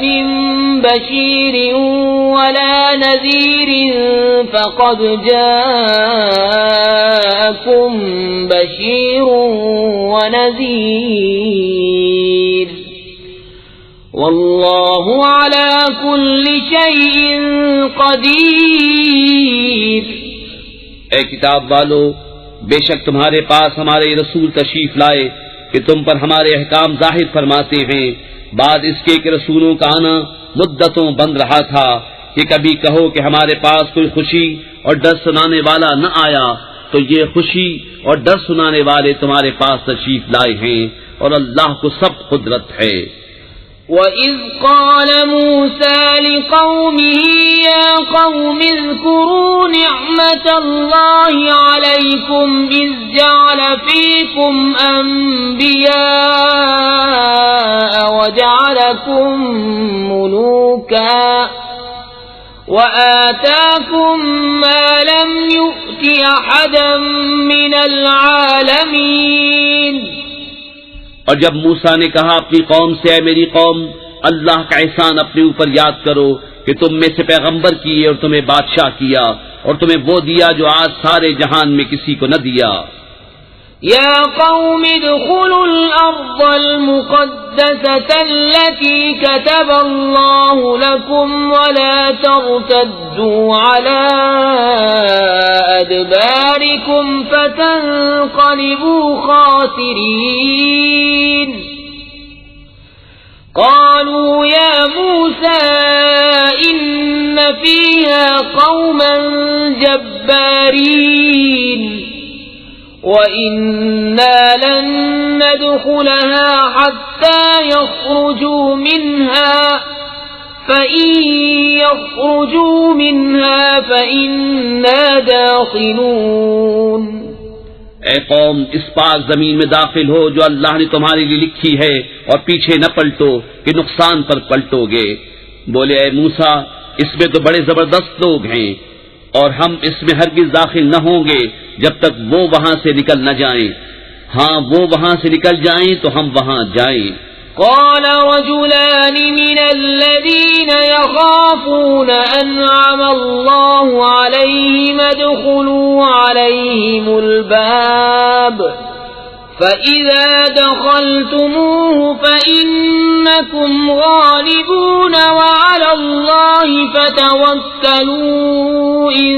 من بشير ولا نذير فقد جاءكم بشير ونذير والله على كل شيء قدير۔ اے کتاب والو، بے شک تمہارے پاس ہمارے رسول تشریف لائے کہ تم پر ہمارے احکام ظاہر فرماتے ہیں، بعد اس کے کہ رسولوں کا آنا مدتوں بند رہا تھا کہ کبھی کہو کہ ہمارے پاس کوئی خوشی اور ڈر سنانے والا نہ آیا، تو یہ خوشی اور ڈر سنانے والے تمہارے پاس تشریف لائے ہیں، اور اللہ کو سب قدرت ہے۔ وَإِذْ قَالَ مُوسَى لِقَوْمِهِ يَا قَوْمِ اذْكُرُوا نِعْمَةَ اللَّهِ عَلَيْكُمْ إِذْ جَعَلَ فِيكُمْ أَنْبِيَاءَ وَجَعَلَكُمْ مُلُوكًا وَآتَاكُمْ مَا لَمْ يُؤْتِ أَحَدًا مِنَ الْعَالَمِينَ۔ اور جب موسیٰ نے کہا اپنی قوم سے، اے میری قوم، اللہ کا احسان اپنے اوپر یاد کرو کہ تم میں سے پیغمبر کیے اور تمہیں بادشاہ کیا اور تمہیں وہ دیا جو آج سارے جہان میں کسی کو نہ دیا۔ یا قوم ادخلوا الارض المقدسة التي كتب اللہ لكم ولا ترتدوا على ادباركم فتنقلبوا خاسرين۔ قالوا يا موسى إن فيها قوما جبارين وَإِنَّا لَن نَّدْخُلَهَا حَتَّى يَخْرُجُوا مِنْهَا فَإِن يَخْرُجُوا مِنْهَا فَإِنَّا دَاخِلُونَ۔ اے قوم، اس پاک زمین میں داخل ہو جو اللہ نے تمہارے لیے لکھی ہے، اور پیچھے نہ پلٹو کہ نقصان پر پلٹو گے۔ بولے اے موسیٰ، اس میں تو بڑے زبردست لوگ ہیں، اور ہم اس میں ہرگز داخل نہ ہوں گے جب تک وہ وہاں سے نکل نہ جائیں۔ ہاں، وہ وہاں سے نکل جائیں تو ہم وہاں جائیں۔ قال رجلان من الذين يخافون أنعم الله عليهم ادخلوا عليهم الباب فإذا دخلتموه فإنكم غالبون وعلى الله فتوكلوا إن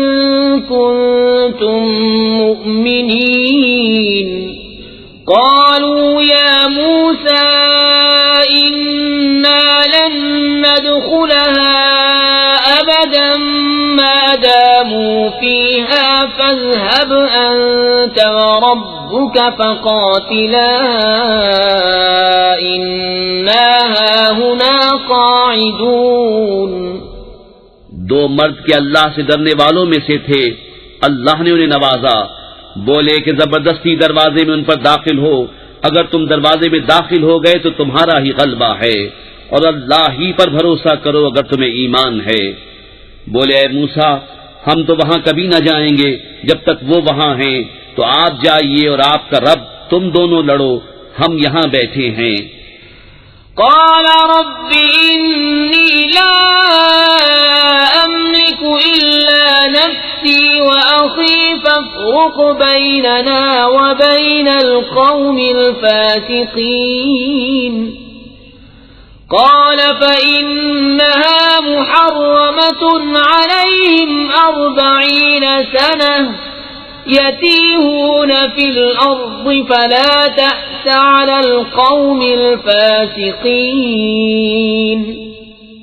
كنتم مؤمنين۔ قالوا يا موسى إنا لن ندخلها أبدا ما داموا فيها فاذهب أنت وربك فقاتلا إنا هاهنا قاعدون۔ دو مرد کے اللہ سے ڈرنے والوں میں سے تھے، اللہ نے انہیں نوازا۔ بولے کہ زبردستی دروازے میں ان پر داخل ہو، اگر تم دروازے میں داخل ہو گئے تو تمہارا ہی غلبہ ہے، اور اللہ ہی پر بھروسہ کرو اگر تمہیں ایمان ہے۔ بولے اے موسیٰ، ہم تو وہاں کبھی نہ جائیں گے جب تک وہ وہاں ہیں، تو آپ جائیے اور آپ کا رب، تم دونوں لڑو، ہم یہاں بیٹھے ہیں۔ قال رب إني لا أملك إلا نفسي وأخي فافرق بيننا وبين القوم الفاسقين۔ قال فإنها محرمة عليهم 40 سنة يتيهون في الأرض فلا تأس على القوم الفاسقين۔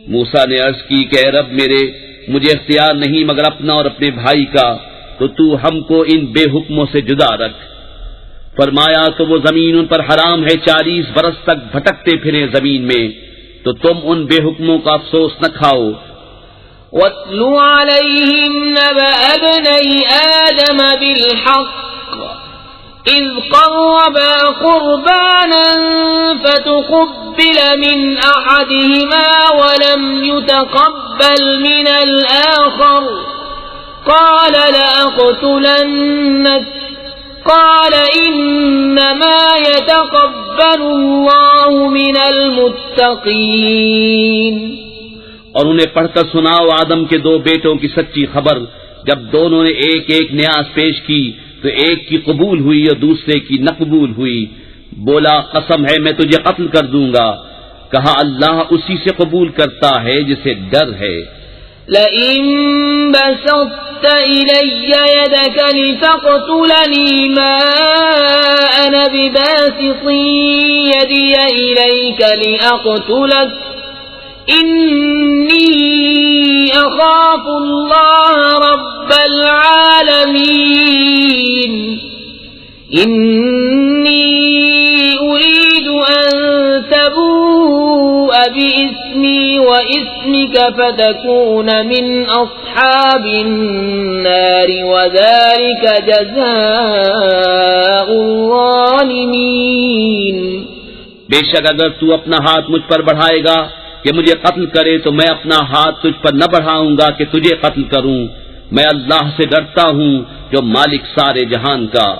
موسیٰ نے عرض کی کہ اے رب میرے، مجھے اختیار نہیں مگر اپنا اور اپنے بھائی کا، تو تو ہم کو ان بے حکموں سے جدا رکھ۔ فرمایا تو وہ زمین ان پر حرام ہے، 40 برس تک بھٹکتے پھریں زمین میں، تو تم ان بے حکموں کا افسوس نہ کھاؤ۔ وَاتْلُ عَلَيْهِمْ نَبَأَ ابْنَيْ آدَمَ بِالْحَقِّ إِذْ قَرَّبَا قُرْبَانًا فَتُقُبِّلَ مِنْ أَحَدِهِمَا وَلَمْ يُتَقَبَّلْ مِنَ الْآخَرِ قَالَ لَأَقْتُلَنَّكَ قال إنما يتقبل الله من المتقين. اور انہیں پڑھ کر سناؤ آدم کے دو بیٹوں کی سچی خبر. جب دونوں نے ایک ایک نیاز پیش کی تو ایک کی قبول ہوئی اور دوسرے کی نہ قبول ہوئی. بولا قسم ہے میں تجھے قتل کر دوں گا. کہا اللہ اسی سے قبول کرتا ہے جسے ڈر ہے. لئن بسطت إلي يدك لتقتلني ما أنا بباسط يدي إليك لأقتلك إني أخاف الله رب العالمين. إني أريد أن تبوء بإسمي وإسمك فتكون من أصحاب النار وذلك جزاء الظالمين. بے شک اگر تو اپنا ہاتھ مجھ پر بڑھائے گا کہ مجھے قتل کرے تو میں اپنا ہاتھ تجھ پر نہ بڑھاؤں گا کہ تجھے قتل کروں. میں اللہ سے ڈرتا ہوں جو مالک سارے جہان کا.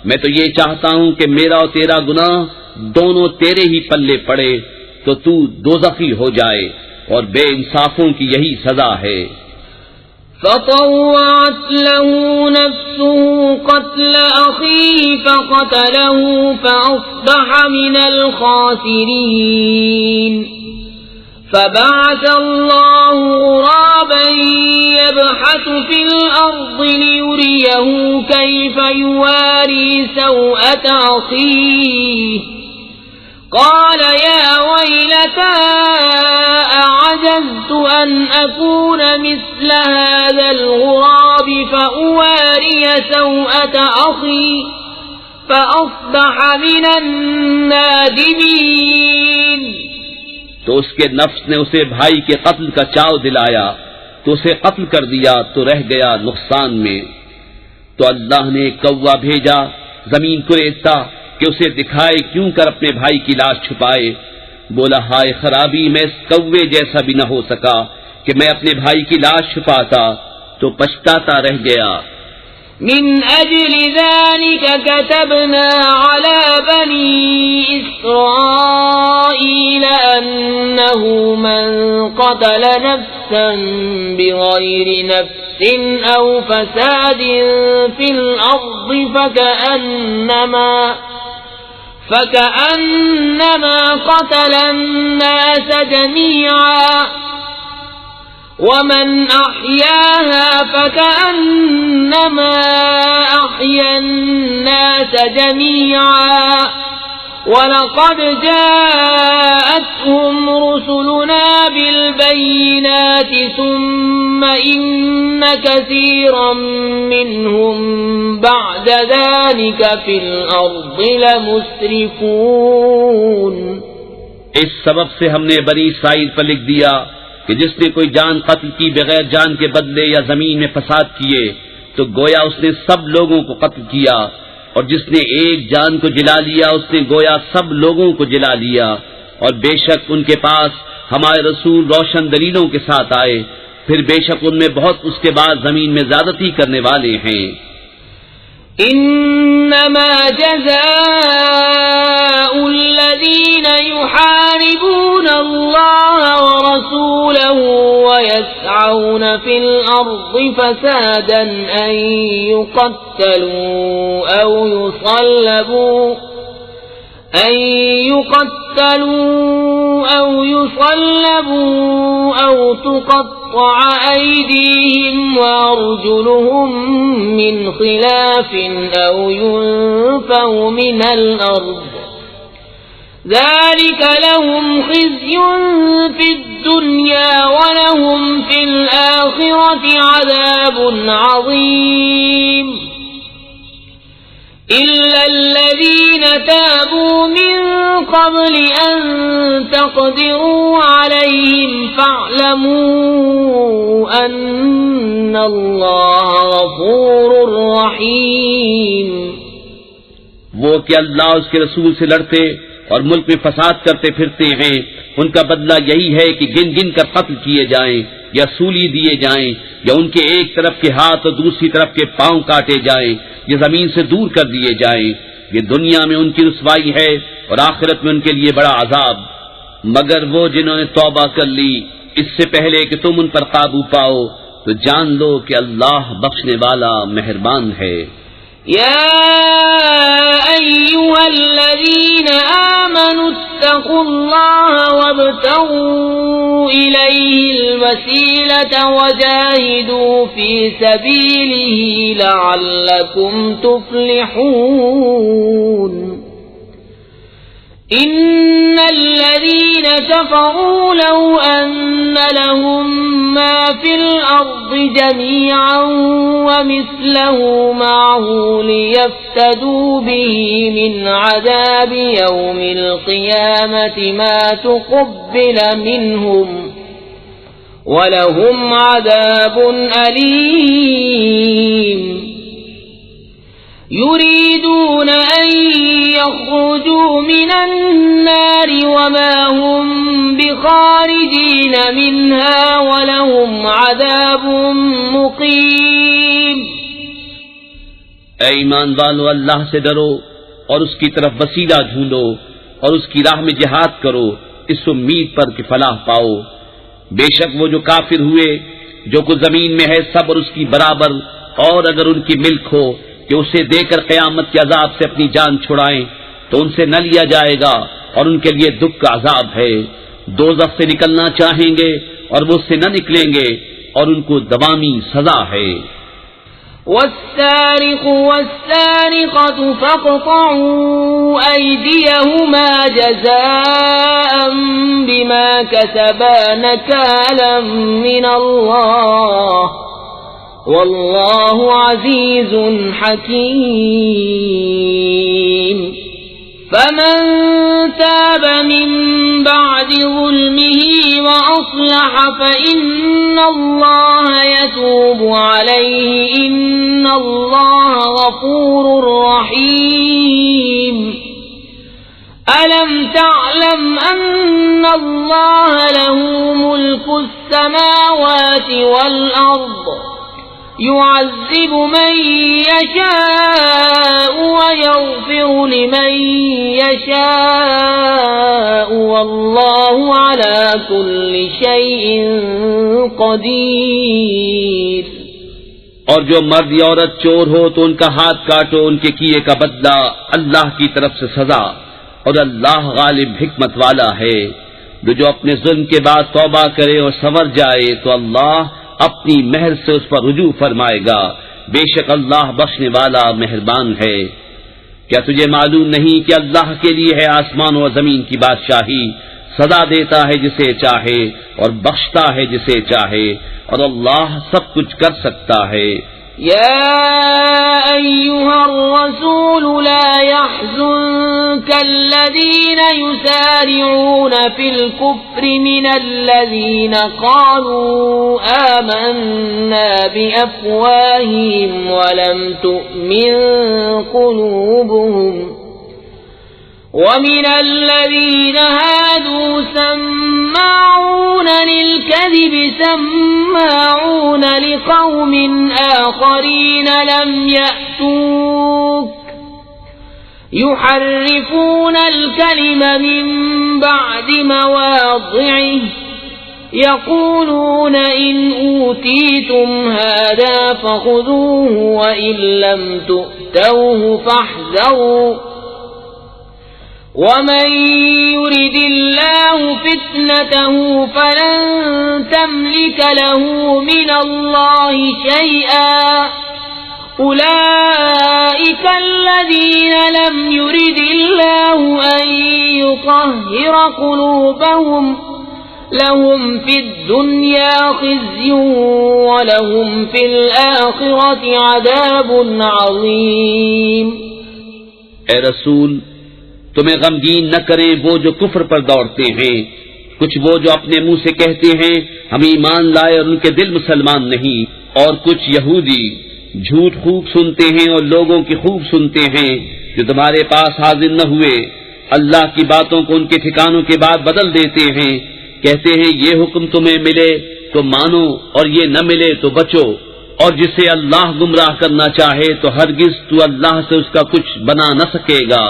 میں تو یہ چاہتا ہوں کہ میرا اور تیرا گناہ دونوں تیرے ہی پلے پڑے تو تو دوزخی ہو جائے اور بے انصافوں کی یہی سزا ہے. فطوعت له نفسه قتل أخيه فقتله فأصبح من الخاسرين. فبعث الله غرابا يبحث في الأرض ليريه كيف يواري سوءة أخيه. قال يا ويلتى أعجزت أن أكون مثل هذا الغراب فأواري سوءة أخي فأصبح من النادمين. تو اس کے نفس نے اسے بھائی کے قتل کا چاو دلایا تو اسے قتل کر دیا تو رہ گیا نقصان میں. تو اللہ نے کوا بھیجا زمین کو ریتتا کہ اسے دکھائے کیوں کر اپنے بھائی کی لاش چھپائے. بولا ہائے خرابی میں اس کوے جیسا بھی نہ ہو سکا کہ میں اپنے بھائی کی لاش چھپاتا تو پچھتاتا رہ گیا. من أجل ذلك كتبنا على بني إسرائيل أنه من قتل نفسا بغير نفس أو فساد في الأرض فكأنما قتل الناس جميعا ومن أحياها فكأنما أحيا الناس جميعا ولقد جاءتهم رسلنا بالبينات ثم إن كثيرا منهم بعد ذلك في الأرض لمسرفون. اس سبب سے ہم نے بنی اسرائیل پر لکھ دیا کہ جس نے کوئی جان قتل کی بغیر جان کے بدلے یا زمین میں فساد کیے تو گویا اس نے سب لوگوں کو قتل کیا، اور جس نے ایک جان کو جلا لیا اس نے گویا سب لوگوں کو جلا لیا. اور بے شک ان کے پاس ہمارے رسول روشن دلیلوں کے ساتھ آئے، پھر بے شک ان میں بہت اس کے بعد زمین میں زیادتی کرنے والے ہیں. انما جزاء الذين يحاربون الله ورسوله ويسعون في الأرض فسادا أن يقتلوا أو يصلبوا أو تقطع أيديهم وأرجلهم من خلاف أو ينفوا من الأرض ذلك لهم خزي في الدنيا ولهم في الآخرة عذاب عظيم. إلا الذين تابوا من قبل أن تقدروا عليهم فاعلموا أن الله غفور رحيم. وہ کہ اللہ اس کے رسول سے لڑتے اور ملک میں فساد کرتے پھرتے ہیں، ان کا بدلہ یہی ہے کہ گن گن کر قتل کیے جائیں یا سولی دیے جائیں یا ان کے ایک طرف کے ہاتھ اور دوسری طرف کے پاؤں کاٹے جائیں. یہ زمین سے دور کر دیے جائیں، یہ دنیا میں ان کی رسوائی ہے اور آخرت میں ان کے لیے بڑا عذاب۔ مگر وہ جنہوں نے توبہ کر لی اس سے پہلے کہ تم ان پر قابو پاؤ تو جان لو کہ اللہ بخشنے والا مہربان ہے۔ يا أيها الذين آمنوا اتقوا الله وابتغوا إليه الوسيلة وجاهدوا في سبيله لعلكم تفلحون إن الذين كفروا لو أن لهم ما في الأرض جميعا ومثله معه ليفتدوا به من عذاب يوم القيامة ما تقبل منهم ولهم عذاب أليم يريدون أن يخرجوا من النار وما هم بخارجين منها ولهم عذاب مقيم۔ اے ایمان والو، اللہ سے ڈرو اور اس کی طرف وسیلہ ڈھونڈو اور اس کی راہ میں جہاد کرو اس امید پر کہ فلاح پاؤ۔ بے شک وہ جو کافر ہوئے جو کچھ زمین میں ہے سب اور اس کی برابر، اور اگر ان کی ملک ہو کہ اسے دے کر قیامت کے عذاب سے اپنی جان چھڑائیں تو ان سے نہ لیا جائے گا اور ان کے لیے دکھ کا عذاب ہے۔ دوزخ سے نکلنا چاہیں گے اور وہ اس سے نہ نکلیں گے اور ان کو دوامی سزا ہے۔ والسارق والسارقة فاقطعوا أيديهما جزاء بما كسبا نكالا من الله والله عزيز حكيم۔ فمن تاب من بعد ظلمه وأصلح فإن الله يتوب عليه إن الله غفور رحيم۔ ألم تعلم أن الله له ملك السماوات والأرض يعذب من يشاء ويغفر لمن يشاء والله على كل شيء قدير۔ اور جو مرد یا عورت چور ہو تو ان کا ہاتھ کاٹو، ان کے کیے کا بدلہ اللہ کی طرف سے سزا، اور اللہ غالب حکمت والا ہے۔ جو اپنے ظلم کے بعد توبہ کرے اور سنور جائے تو اللہ اپنی مہر سے اس پر رجوع فرمائے گا، بے شک اللہ بخشنے والا مہربان ہے۔ کیا تجھے معلوم نہیں کہ اللہ کے لیے ہے آسمان و زمین کی بادشاہی، سزا دیتا ہے جسے چاہے اور بخشتا ہے جسے چاہے، اور اللہ سب کچھ کر سکتا ہے۔ يا أيها الرسول لا يحزنك الذين يسارعون في الكفر من الذين قالوا آمنا بأفواههم ولم تؤمن قلوبهم ومن الذين هادوا سماعون للكذب سماعون لقوم آخرين لم يأتوك يحرفون الكلم من بعد مواضعه يقولون إن أوتيتم هذا فخذوه وإن لم تؤتوه فاحذروا ومن يرد الله فتنته فلن تملك له من الله شيئا أولئك الذين لم يرد الله أن يطهر قلوبهم لهم في الدنيا خزي ولهم في الآخرة عذاب عظيم۔ اے رسول، تمہیں غمگین نہ کریں وہ جو کفر پر دوڑتے ہیں، کچھ وہ جو اپنے منہ سے کہتے ہیں ہم ایمان لائے اور ان کے دل مسلمان نہیں، اور کچھ یہودی جھوٹ خوب سنتے ہیں اور لوگوں کی خوب سنتے ہیں جو تمہارے پاس حاضر نہ ہوئے، اللہ کی باتوں کو ان کے ٹھکانوں کے بعد بدل دیتے ہیں، کہتے ہیں یہ حکم تمہیں ملے تو مانو اور یہ نہ ملے تو بچو، اور جسے اللہ گمراہ کرنا چاہے تو ہرگز تو اللہ سے اس کا کچھ بنا نہ سکے گا۔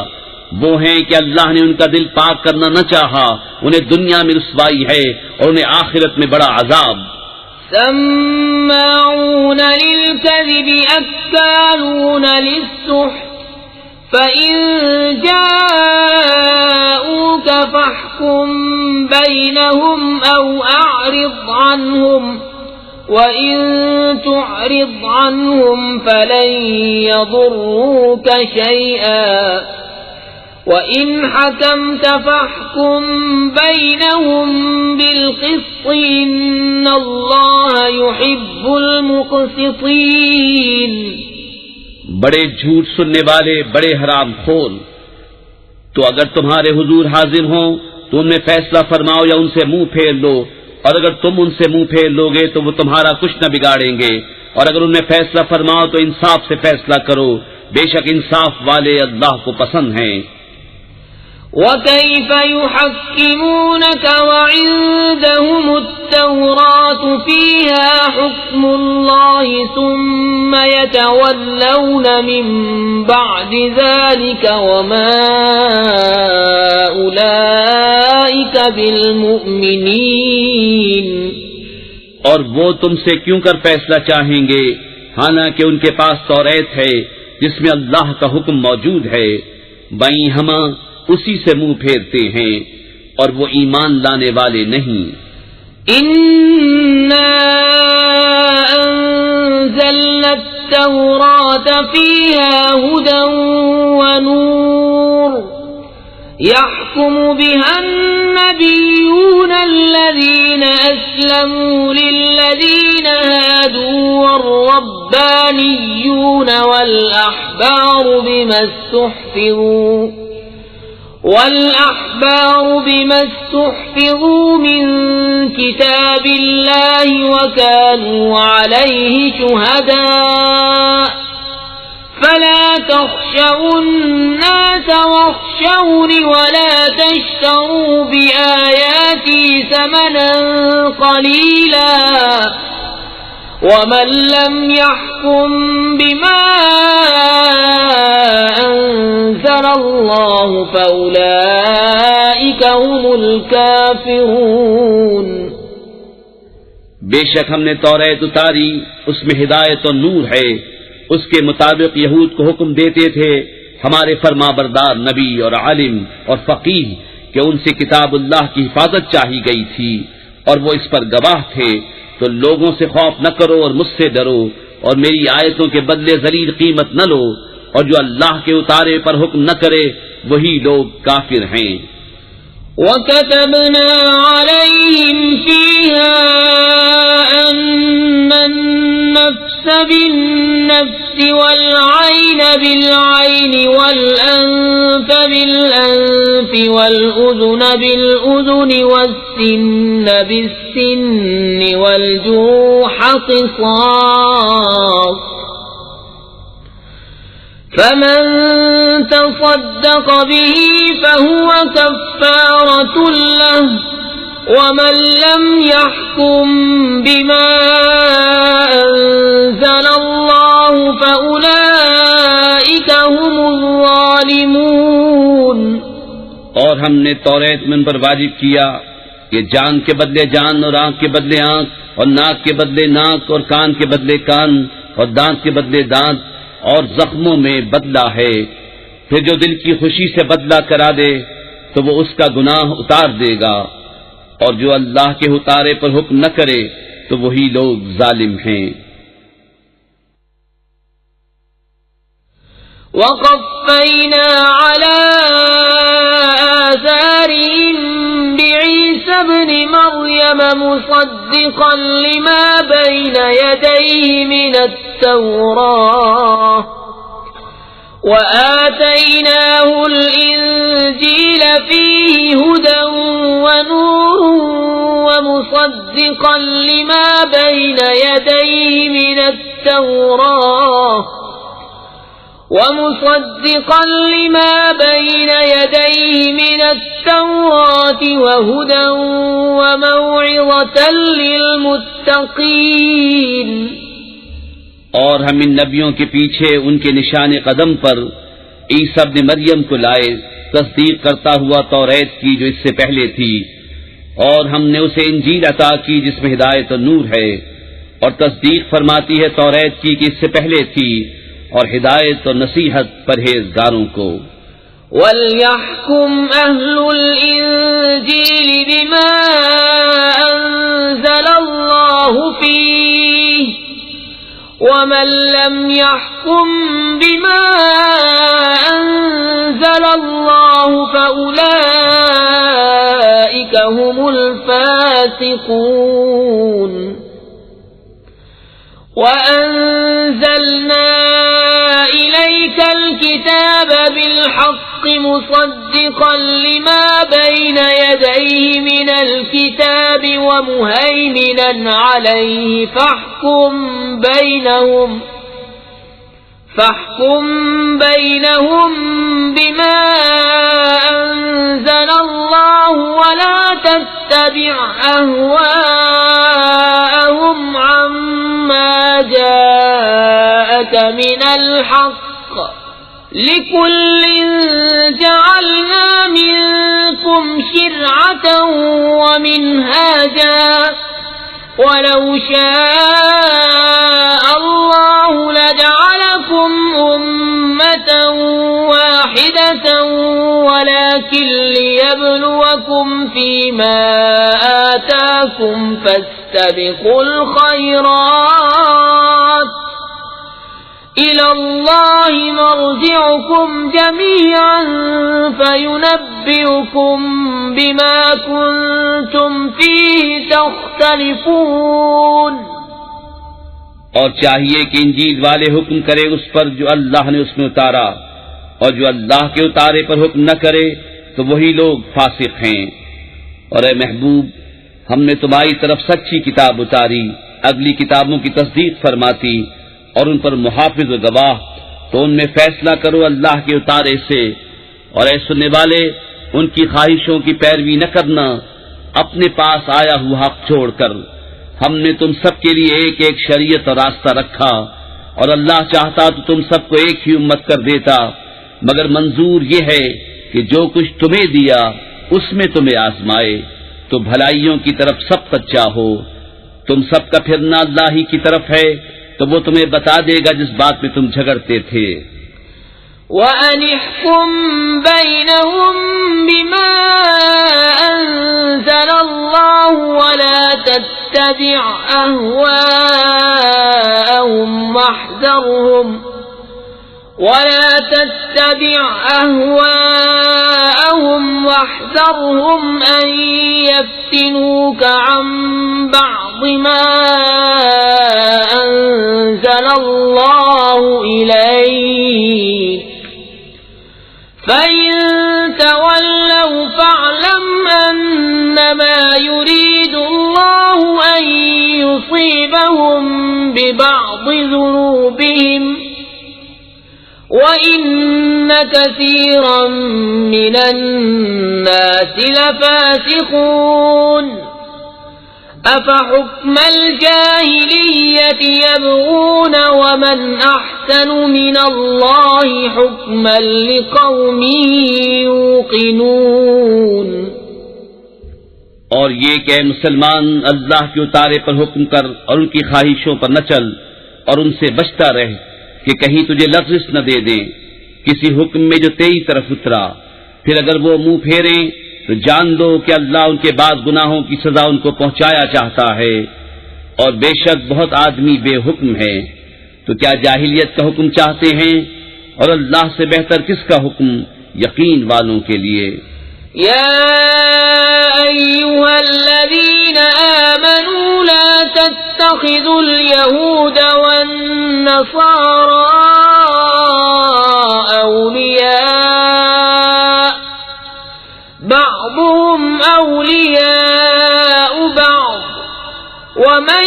وہ ہیں کہ اللہ نے ان کا دل پاک کرنا نہ چاہا، انہیں دنیا میں رسوائی ہے اور انہیں آخرت میں بڑا عذاب۔ سماعون للكذب أكالون للسحت فإن جاءوك فاحكم بينهم أو أعرض عنهم وَإِن تُعْرِضْ عَنْهُمْ فَلَن يَضُرُّوكَ شَيْئًا وَإِنْ حَكَمْتَ فَاحْكُم بَيْنَهُم بِالْقِسْطِ إِنَّ اللَّهَ يُحِبُّ الْمُقْسِطِينَ۔ بڑے جھوٹ سننے والے، بڑے حرام خور، تو اگر تمہارے حضور حاضر ہوں تو ان میں فیصلہ فرماؤ یا ان سے منہ پھیر لو، اور اگر تم ان سے منہ پھیر لو گے تو وہ تمہارا کچھ نہ بگاڑیں گے، اور اگر ان میں فیصلہ فرماؤ تو انصاف سے فیصلہ کرو، بے شک انصاف والے اللہ کو پسند ہیں۔ وَكَيْفَ يُحَكِّمُونَكَ وَعِندَهُمُ التَّوْرَاةُ فِيهَا حُكْمُ اللَّهِ ثُمَّ يَتَوَلَّوْنَ مِن بَعْدِ ذَلِكَ وَمَا أُولَئِكَ بِالْمُؤْمِنِينَ۔ اور وہ تم سے کیوں کر فیصلہ چاہیں گے حالانکہ ان کے پاس توریت ہے جس میں اللہ کا حکم موجود ہے، بائیں ہمہ اسی سے منہ پھیرتے ہیں اور وہ ایمان لانے والے نہیں۔ اِنَّا أَنزَلْنَا التَّوْرَاةَ فِيهَا هُدًى وَنُورٌ يَحْكُمُ بِهَا النَّبِيُّونَ الَّذِينَ أَسْلَمُوا لِلَّذِينَ هَادُوا وَالرَّبَّانِيُّونَ وَالْأَحْبَارُ بِمَا اسْتُحْفِظُوا مِنْ كِتَابِ اللَّهِ وَكَانُوا عَلَيْهِ شُهَدَاءَ فَلَا تَخْشَوُا النَّاسَ وَاخْشَوْنِ وَلَا تَشْتَرُوا بِآيَاتِي ثَمَنًا قَلِيلًا وَمَن لَّمْ يَحْكُم بِمَا أَنزَلَ اللَّهُ فَأُولَئِكَ هُمُ الْكَافِرُونَ۔ بے شک ہم نے توریت اتاری، اس میں ہدایت اور نور ہے، اس کے مطابق یہود کو حکم دیتے تھے ہمارے فرما بردار نبی اور عالم اور فقیہ کہ ان سے کتاب اللہ کی حفاظت چاہی گئی تھی اور وہ اس پر گواہ تھے، تو لوگوں سے خوف نہ کرو اور مجھ سے ڈرو اور میری آیتوں کے بدلے ذلیل قیمت نہ لو، اور جو اللہ کے اتارے پر حکم نہ کرے وہی لوگ کافر ہیں۔ وَكَتَبْنَا عَلَيْهِمْ فِيهَا أَنَّ النَّفْسَ بِالنَّفْسِ وَالْعَيْنَ بِالْعَيْنِ وَالْأَنفَ بِالْأَنفِ وَالْأُذُنَ بِالْأُذُنِ وَالسِّنَّ بِالسِّنِّ وَالْجُرُوحَ قِصَاصٌ فَمَن تَصَدَّقَ بِهِ فَهُوَ كَفَّارَةٌ لَّهُ وَمَن لَّمْ يَحْكُم بِمَا أَنزَلَ اللَّهُ فَأُولَئِكَ هُمُ الظَّالِمُونَ۔ اور ہم نے توریت میں ان پر واجب کیا کہ جان کے بدلے جان اور آنکھ کے بدلے آنکھ اور ناک کے بدلے ناک اور کان کے بدلے کان اور دانت کے بدلے دانت اور زخموں میں بدلہ ہے، پھر جو دل کی خوشی سے بدلہ کرا دے تو وہ اس کا گناہ اتار دے گا، اور جو اللہ کے اتارے پر حکم نہ کرے تو وہی لوگ ظالم ہیں۔ وَقَفَّيْنَا عَلَى آثَارِهِم بِعِيسَى ابْنِ مَرْيَمَ مُصَدِّقًا لِّمَا بَيْنَ يَدَيْهِ مِنَ التَّوْرَاةِ وَآتَيْنَاهُ الْإِنجِيلَ فِيهِ هُدًى وَنُورٌ وَمُصَدِّقًا لِّمَا بَيْنَ يَدَيْهِ مِنَ التَّوْرَاةِ وَهُدًى وَمَوْعِظَةً لِّلْمُتَّقِينَ۔ اور ہم ان نبیوں کے پیچھے ان کے نشان قدم پر عیسیٰ ابن مریم کو لائے، تصدیق کرتا ہوا توریت کی جو اس سے پہلے تھی، اور ہم نے اسے انجیل عطا کی جس میں ہدایت و نور ہے، اور تصدیق فرماتی ہے توریت کی کہ اس سے پہلے تھی، اور ہدایت و نصیحت پرہیزگاروں کو۔ وَلْيَحْكُمْ أَهْلُ الْإِنجِيلِ بِمَا أَنزَلَ اللَّهُ فِيهِ وَمَن لَّمْ يَحْكُم بِمَا أَنزَلَ اللَّهُ فَأُولَئِكَ هُمُ الْفَاسِقُونَ۔ وَأَنزَلْنَا إِلَيْكَ الْكِتَابَ بِالْحَقِّ مُصَدِّقًا لِمَا بَيْنَ يَدَيْهِ مِنَ الْكِتَابِ وَمُهَيْمِنًا عَلَيْهِ فَاحْكُم بَيْنَهُم بِمَا أَنزَلَ اللَّهُ وَلَا تَتَّبِعْ أَهْوَاءَهُمْ عَمَّا جَاءَكَ مِنَ الْحَقِّ ۚ لِكُلٍّ جَعَلْنَا مِنكُمْ شِرْعَةً وَمِنْهَاجًا ۚ وَلَوْ شَاءَ اللَّهُ لَجَعَلَكُمْ أُمَّةً وَاحِدَةً وَلَكِنْ لِيَبْلُوَكُمْ فِيمَا آتَاكُمْ فَاسْتَبِقُوا الْخَيْرَاتِ ۚ إِلَى اللَّهِ مَرْجِعُكُمْ جَمِيعًا فَيُنَبِّئُكُم بِمَا كُنتُمْ فِيهِ تَخْتَلِفُونَ۔ اور چاہیے کہ انجیل والے حکم کرے اس پر جو اللہ نے اس میں اتارا، اور جو اللہ کے اتارے پر حکم نہ کرے تو وہی لوگ فاسق ہیں۔ اور اے محبوب، ہم نے تمہاری طرف سچی کتاب اتاری، اگلی کتابوں کی تصدیق فرماتی اور ان پر محافظ و گواہ، تو ان میں فیصلہ کرو اللہ کے اتارے سے، اور اے سننے والے ان کی خواہشوں کی پیروی نہ کرنا اپنے پاس آیا ہوا حق چھوڑ کر۔ ہم نے تم سب کے لیے ایک ایک شریعت اور راستہ رکھا، اور اللہ چاہتا تو تم سب کو ایک ہی امت کر دیتا، مگر منظور یہ ہے کہ جو کچھ تمہیں دیا اس میں تمہیں آزمائے، تو بھلائیوں کی طرف سب سچا ہو۔ تم سب کا پھرنا اللہ ہی کی طرف ہے، تو وہ تمہیں بتا دے گا جس بات میں تم جھگڑتے تھے۔ وَأَنِ احْكُم بَيْنَهُم بِمَا أَنزَلَ اللَّهُ وَلَا تَتَّبِعْ أَهْوَاءَهُمْ واحذرهم أن يفتنوك عن بعض ما أنزل الله إليك، فإن تولوا فاعلم أنما يريد الله أن يصيبهم ببعض ذنوبهم وَإِنَّ كَثِيرًا مِّنَ النَّاسِ لَفَاسِقُونَ۔ أَفَحُكْمَ الْجَاهِلِيَّةِ يَبْغُونَ وَمَنْ أَحْسَنُ مِنَ اللَّهِ حُكْمًا لِقَوْمٍ يُوقِنُونَ۔ اور یہ کہ اے مسلمان اللہ کے اتارے پر حکم کر اور ان کی خواہشوں پر نہ چل، اور ان سے بچتا رہ کہ کہیں تجھے لغزش نہ دے دیں کسی حکم میں جو تیری طرف اترا، پھر اگر وہ منہ پھیریں تو جان دو کہ اللہ ان کے بعد گناہوں کی سزا ان کو پہنچایا چاہتا ہے، اور بے شک بہت آدمی بے حکم ہے۔ تو کیا جاہلیت کا حکم چاہتے ہیں؟ اور اللہ سے بہتر کس کا حکم یقین والوں کے لیے؟ یا ایھا الذین آمنوا لا تتخذوا اليهود والنصارى أولياء بعضهم أولياء بعض ومن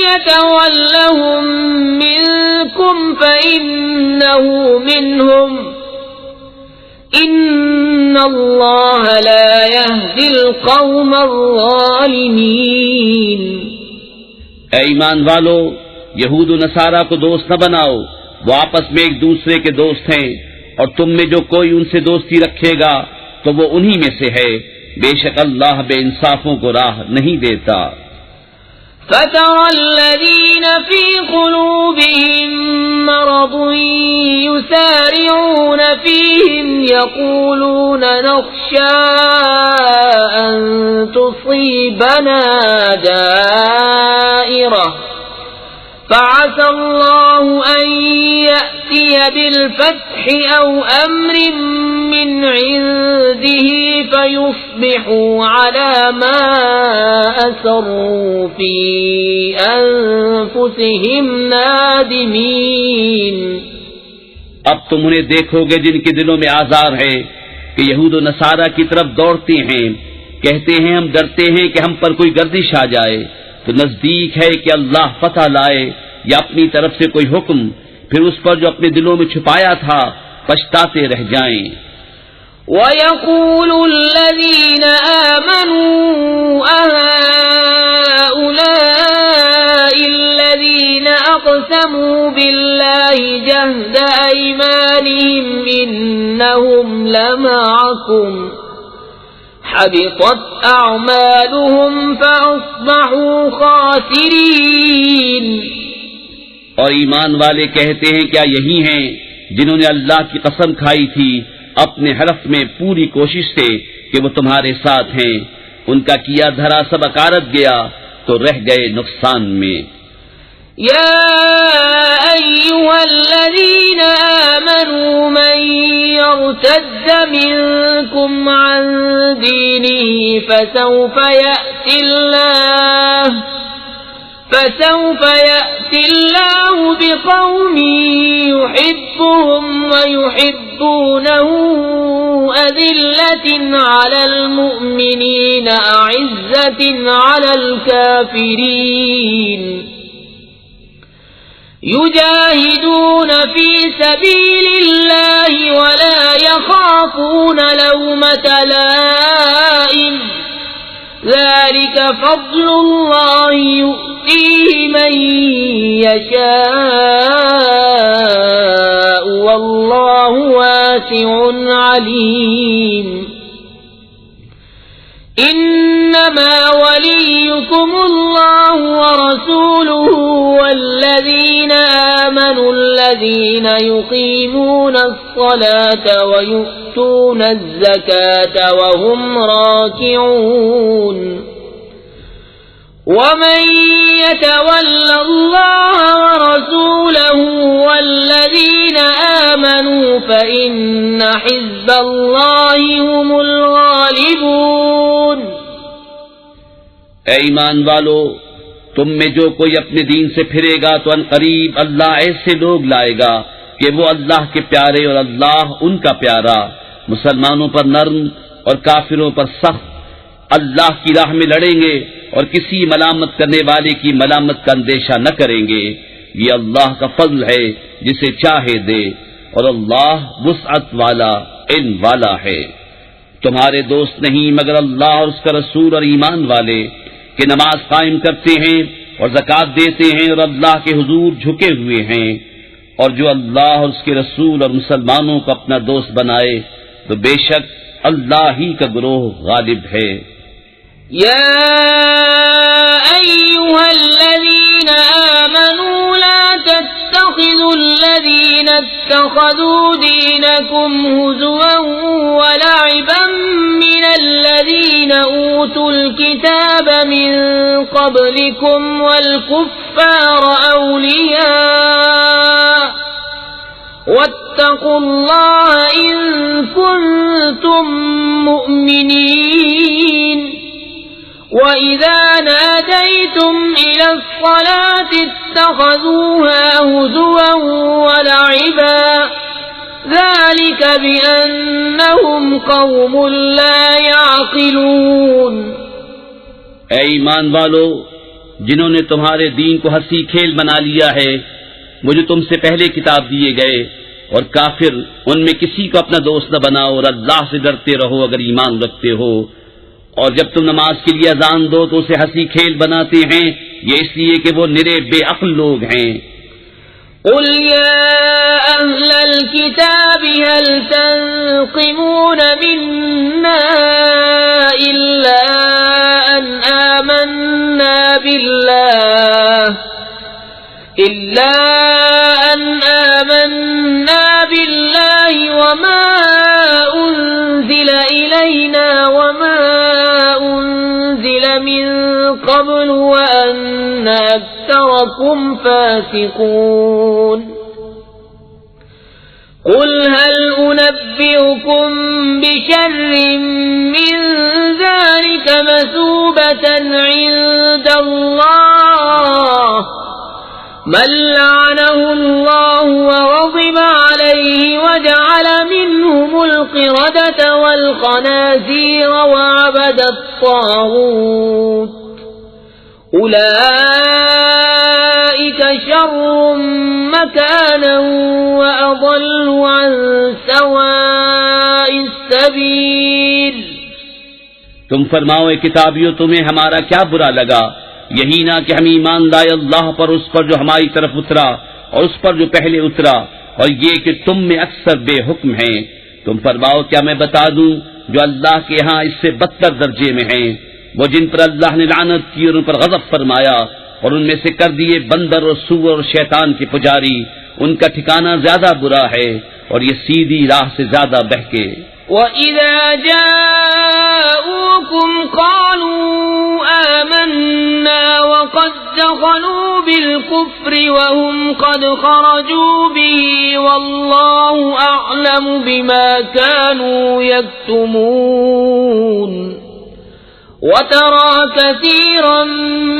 يتولهم منكم فإنه منهم إن الله لا يهدي القوم الظالمين۔ اے ایمان والو، یہود و نصارہ کو دوست نہ بناؤ، وہ آپس میں ایک دوسرے کے دوست ہیں، اور تم میں جو کوئی ان سے دوستی رکھے گا تو وہ انہی میں سے ہے، بے شک اللہ بے انصافوں کو راہ نہیں دیتا۔ فَتَرَى الَّذِينَ فِي قُلُوبِهِم مَّرَضٌ يُسَارِعُونَ فِيهِمْ يَقُولُونَ نَخْشَىٰ أَن تُصِيبَنَا دَائِرَةٌ فَعَسَى اللَّهُ أَن يَأْتِيَ بِالْفَتْحِ أَوْ أَمْرٍ مِّنْ عِندِهِ فَيُصْبِحُوا عَلَىٰ مَا أَسَرُّوا فِي أَنفُسِهِمْ نَادِمِينَ۔ اب تم انہیں دیکھو گے جن کے دلوں میں آزار ہے کہ یہود و نصارہ کی طرف دوڑتے ہیں، کہتے ہیں ہم ڈرتے ہیں کہ ہم پر کوئی گردش آ جائے، تو نزدیک ہے کہ اللہ فتح لائے یا اپنی طرف سے کوئی حکم، پھر اس پر جو اپنے دلوں میں چھپایا تھا پچھتاتے رہ جائیں۔ وَيَقُولُ الَّذِينَ آمَنُوا أَهَٰؤُلَاءِ الَّذِينَ أَقْسَمُوا بِاللَّهِ جَهْدَ أَيْمَانِهِمْ إِنَّهُمْ لَمَعَكُمْ حبطت اعمالهم فاصبحوا خاسرین۔ اور ایمان والے کہتے ہیں کیا یہی ہیں جنہوں نے اللہ کی قسم کھائی تھی اپنے حلف میں پوری کوشش سے کہ وہ تمہارے ساتھ ہیں، ان کا کیا دھرا سب اکارت گیا تو رہ گئے نقصان میں۔ یا ایھا الذین آمنوا من يرتد منكم عن دينه فسوف يأتي الله بقوم يحبهم ويحبونه أذلة على المؤمنين أعزة على الكافرين يجاهدون في سبيل الله ولا يخافون لومة لائم ذلك فضل الله يؤتيه من يشاء والله واسع عليم انما وليكم الله ورسوله والذين آمنوا الذين يقيمون الصلاة ويؤتون الزكاة وهم راكعون ومن يتول الله ورسوله والذين آمنوا فإن حزب الله هم الغالبون۔ اے ایمان والو، تم میں جو کوئی اپنے دین سے پھرے گا تو ان قریب اللہ ایسے لوگ لائے گا کہ وہ اللہ کے پیارے اور اللہ ان کا پیارا، مسلمانوں پر نرم اور کافروں پر سخت، اللہ کی راہ میں لڑیں گے اور کسی ملامت کرنے والے کی ملامت کا اندیشہ نہ کریں گے۔ یہ اللہ کا فضل ہے جسے چاہے دے، اور اللہ وسعت والا علم والا ہے۔ تمہارے دوست نہیں مگر اللہ اور اس کا رسول اور ایمان والے کہ نماز قائم کرتے ہیں اور زکوٰۃ دیتے ہیں اور اللہ کے حضور جھکے ہوئے ہیں، اور جو اللہ اور اس کے رسول اور مسلمانوں کو اپنا دوست بنائے تو بے شک اللہ ہی کا گروہ غالب ہے۔ یا ایھا الذین آمنوا لا تتخذوا الذین اتخذوا دینکم ہزوا ولعبا من الذین اوتوا الکتاب من قبلکم والکفار اولیاء واتقوا اللہ ان کنتم مؤمنین۔ وَإِذَا نَادَيْتُمْ إِلَى الصَّلَاةِ اتَّخَذُوهَا هُزُوًا وَلَعِبًا ذَلِكَ بِأَنَّهُمْ قَوْمٌ لَا يَعْقِلُونَ۔ اے ایمان والو، جنہوں نے تمہارے دین کو ہنسی کھیل بنا لیا ہے، وہ جو تم سے پہلے کتاب دیے گئے، اور کافر ان میں کسی کو اپنا دوست نہ بناؤ اور اللہ سے ڈرتے رہو اگر ایمان رکھتے ہو، اور جب تم نماز کے لیے اذان دو تو اسے ہنسی کھیل بناتے ہیں یہ اس لیے کہ وہ نرے بے عقل لوگ ہیں۔ قل يا أهل الكتاب هل تنقمون منا إلا أن آمنا بالله وما أنزل إلينا وما أنزل من قبل وأن أكثركم فاسقون قل هل أنبئكم بشر من ذلك مثوبة عند الله من لعنه الله وغضب عليه وجعل منهم القردة والخنازير وعبد الطاغوت أولئك شر مكانا وأضل عن سواء السبيل۔ تم فرماؤ اے کتابیوں تمہیں ہمارا کیا برا لگا، یہی نہ کہ ہم ایمان لائے اللہ پر، اس پر جو ہماری طرف اترا اور اس پر جو پہلے اترا، اور یہ کہ تم میں اکثر بے حکم ہیں۔ تم فرماؤ کیا میں بتا دوں جو اللہ کے ہاں اس سے بدتر درجے میں ہیں، وہ جن پر اللہ نے لعنت کی اور ان پر غضب فرمایا اور ان میں سے کر دیے بندر اور سور اور شیطان کے پجاری، ان کا ٹھکانہ زیادہ برا ہے اور یہ سیدھی راہ سے زیادہ بہکے۔ وَإِذَا جَاءُوكُمْ قَالُوا آمَنَّا وَقَدْ دَخَلُوا بِالْكُفْرِ وَهُمْ قَدْ خَرَجُوا بِهِ وَاللَّهُ أَعْلَمُ بِمَا كَانُوا يَكْتُمُونَ وَتَرَى كَثِيرًا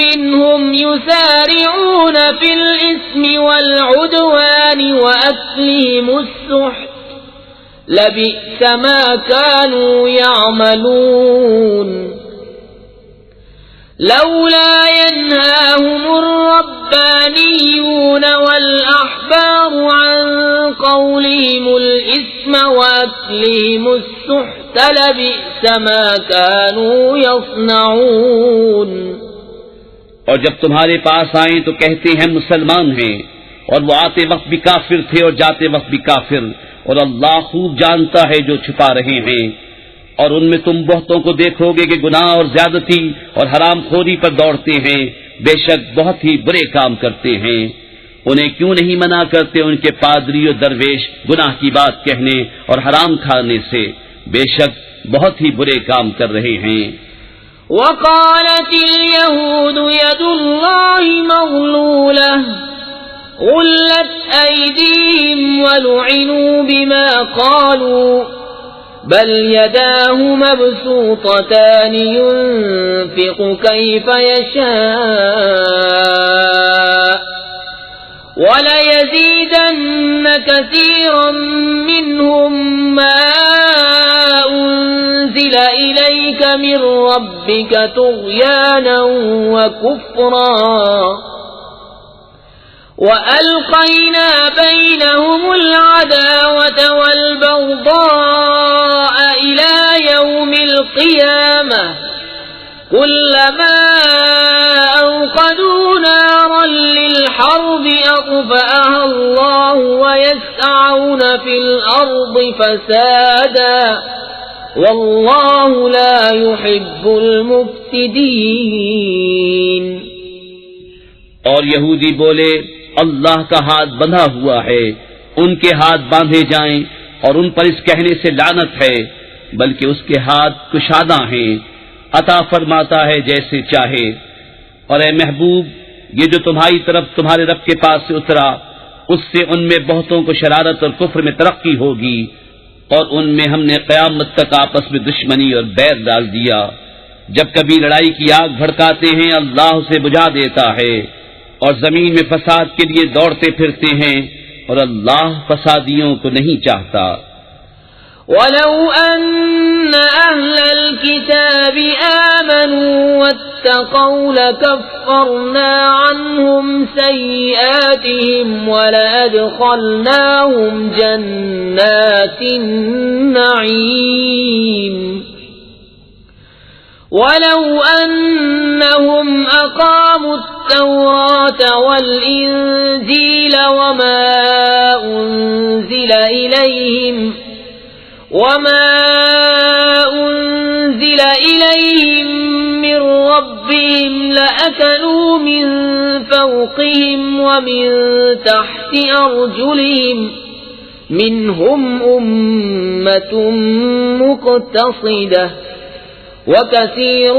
مِّنْهُمْ يُسَارِعُونَ فِي الْإِثْمِ وَالْعُدْوَانِ وَأَكْلِهِمُ السُّحْتَ لبئس ما كانوا يعملون لولا ينهاهم الربانيون والأحبار عن قولهم الإثم وأكلهم السحت لبئس ما كانوا يصنعون۔ اور جب تمہارے پاس آئیں تو کہتے ہیں مسلمان ہیں، اور وہ آتے وقت بھی کافر تھے اور جاتے وقت بھی کافر، اور اللہ خوب جانتا ہے جو چھپا رہے ہیں۔ اور ان میں تم بہتوں کو دیکھو گے کہ گناہ اور زیادتی اور حرام خوری پر دوڑتے ہیں، بے شک بہت ہی برے کام کرتے ہیں۔ انہیں کیوں نہیں منع کرتے ان کے پادری اور درویش گناہ کی بات کہنے اور حرام کھانے سے، بے شک بہت ہی برے کام کر رہے ہیں۔ وقالت اليهود يد الله مغلولة غلت أيديهم ولعنوا بما قالوا بل يداه مبسوطتان ينفق كيف يشاء وليزيدن كثيرا منهم ما أنزل إليك من ربك طغيانا وكفرا وألقينا بينهم العداوة والبغضاء إلى يوم القيامة كلما أوقدوا نارا للحرب أطفأها الله ويسعون في الأرض فسادا والله لا يحب المفسدين۔ اور یہودی بولے اللہ کا ہاتھ بندھا ہوا ہے، ان کے ہاتھ باندھے جائیں، اور ان پر اس کہنے سے لعنت ہے، بلکہ اس کے ہاتھ کشادہ ہیں، عطا فرماتا ہے جیسے چاہے۔ اور اے محبوب، یہ جو تمہاری طرف تمہارے رب کے پاس سے اترا، اس سے ان میں بہتوں کو شرارت اور کفر میں ترقی ہوگی، اور ان میں ہم نے قیامت تک آپس میں دشمنی اور بیر ڈال دیا۔ جب کبھی لڑائی کی آگ بھڑکاتے ہیں اللہ اسے بجھا دیتا ہے، اور زمین میں فساد کے لیے دوڑتے پھرتے ہیں، اور اللہ فسادیوں کو نہیں چاہتا۔ وَلَوْ أَنَّ أَهْلَ الْكِتَابِ آمَنُوا وَاتَّقَوْا لَكَفَّرْنَا عَنْهُمْ سَيِّئَاتِهِمْ وَلَأَدْخَلْنَاهُمْ جَنَّاتِ النَّعِيمِ وَلَوْ أَنَّهُمْ أَقَامُوا التوراة والإنجيل وما أنزل إليهم من ربهم لأكلوا من فوقهم ومن تحت أرجلهم منهم أمة مقتصدة وكثير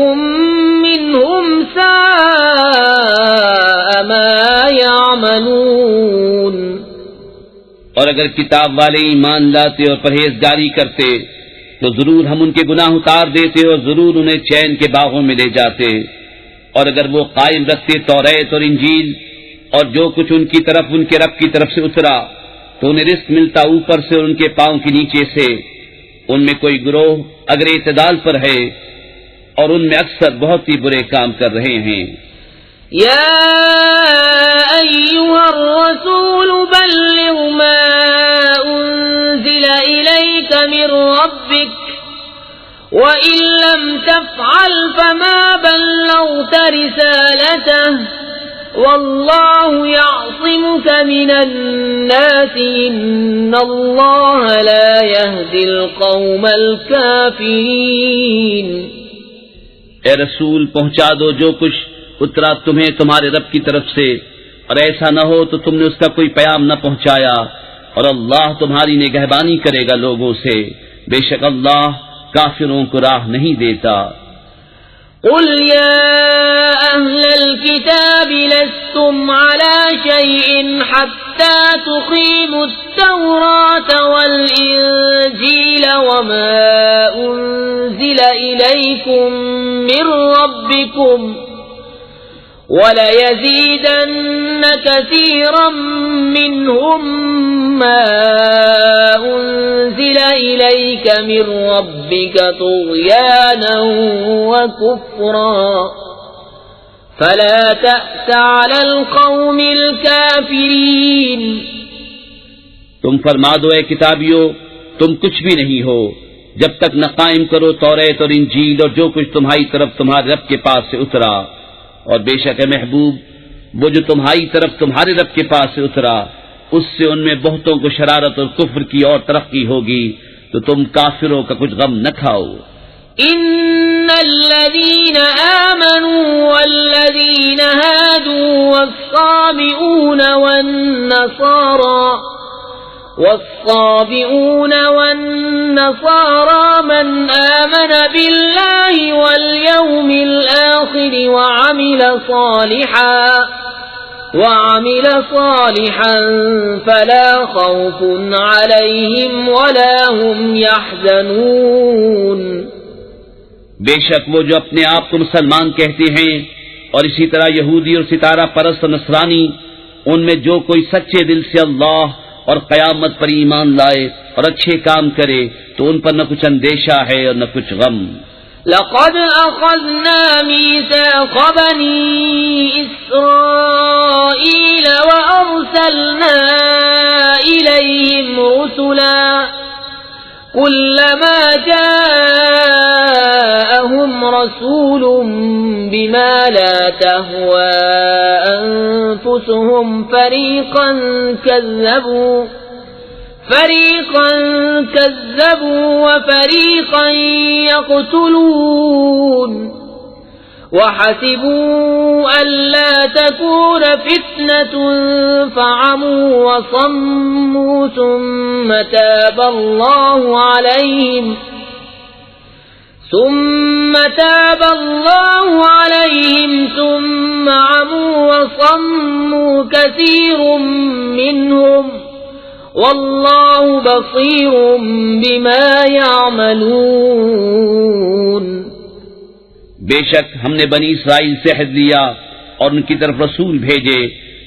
منهم ساء ما يعملون۔ اور اگر کتاب والے ایمان لاتے اور پرہیزگاری کرتے تو ضرور ہم ان کے گناہ اتار دیتے اور ضرور انہیں چین کے باغوں میں لے جاتے، اور اگر وہ قائم رکھتے توریت اور انجیل اور جو کچھ ان کی طرف ان کے رب کی طرف سے اترا تو انہیں رزق ملتا اوپر سے اور ان کے پاؤں کے نیچے سے۔ ان میں کوئی گروہ اگر اعتدال پر ہے اور ان میں اکثر بہت ہی برے کام کر رہے ہیں۔ يا أيها الرسول بلغ ما أنزل إليك من ربك وإن لم تفعل فما بلغت رسالته والله يعصمك من الناس إن الله لا يهدي القوم الكافرين۔ اے رسول پہنچا دو جو کچھ اترا تمہیں تمہارے رب کی طرف سے، اور ایسا نہ ہو تو تم نے اس کا کوئی پیام نہ پہنچایا، اور اللہ تمہاری نگہبانی کرے گا لوگوں سے، بے شک اللہ کافروں کو راہ نہیں دیتا۔ قل يا أهل الكتاب لستم على شيء حتى تقيموا التوراة والإنجيل وما أنزل إليكم من ربكم وَلَيَزِيدَنَّ كَثِيرًا مِّنْهُمْ مَا أُنزِلَ إِلَيْكَ مِن رَّبِّكَ طُغْيَانًا وَكُفْرًا فَلَا تَأْسَ عَلَى الْقَوْمِ الْكَافِرِينَ۔ تم فرما دو اے کتابیو تم کچھ بھی نہیں ہو جب تک نہ قائم کرو توریت اور انجیل اور جو کچھ تمہاری طرف تمہارے رب کے پاس سے اترا، اور بے شک ہے محبوب وہ جو تمہاری طرف تمہارے رب کے پاس سے اترا اس سے ان میں بہتوں کو شرارت اور کفر کی اور ترقی ہوگی، تو تم کافروں کا کچھ غم نہ کھاؤ۔ ان الذين آمنوا والذين هادوا والصابئون والنصارى من آمن بالله واليوم الآخر وعمل صالحا فلا خوف عليهم ولا هم يحزنون۔ بے شک وہ جو اپنے آپ کو مسلمان کہتے ہیں اور اسی طرح یہودی اور ستارہ پرست اور نصرانی، ان میں جو کوئی سچے دل سے اللہ اور قیامت پر ایمان لائے اور اچھے کام کرے تو ان پر نہ کچھ اندیشہ ہے اور نہ کچھ غم۔ لقد أخذنا ميثاق بني إسرائيل وأرسلنا إليهم رسلا كلما جاءهم رسول بما لا تهوى أنفسهم فريقا كذبوا وفريقا يقتلون وحسبوا ألا تكون فتنة فعموا وصموا ثم تاب الله عليهم ثم عموا وصموا كثير منهم واللہ بصیر بما يعملون۔ بے شک ہم نے بنی اسرائیل سے عہد لیا اور ان کی طرف رسول بھیجے،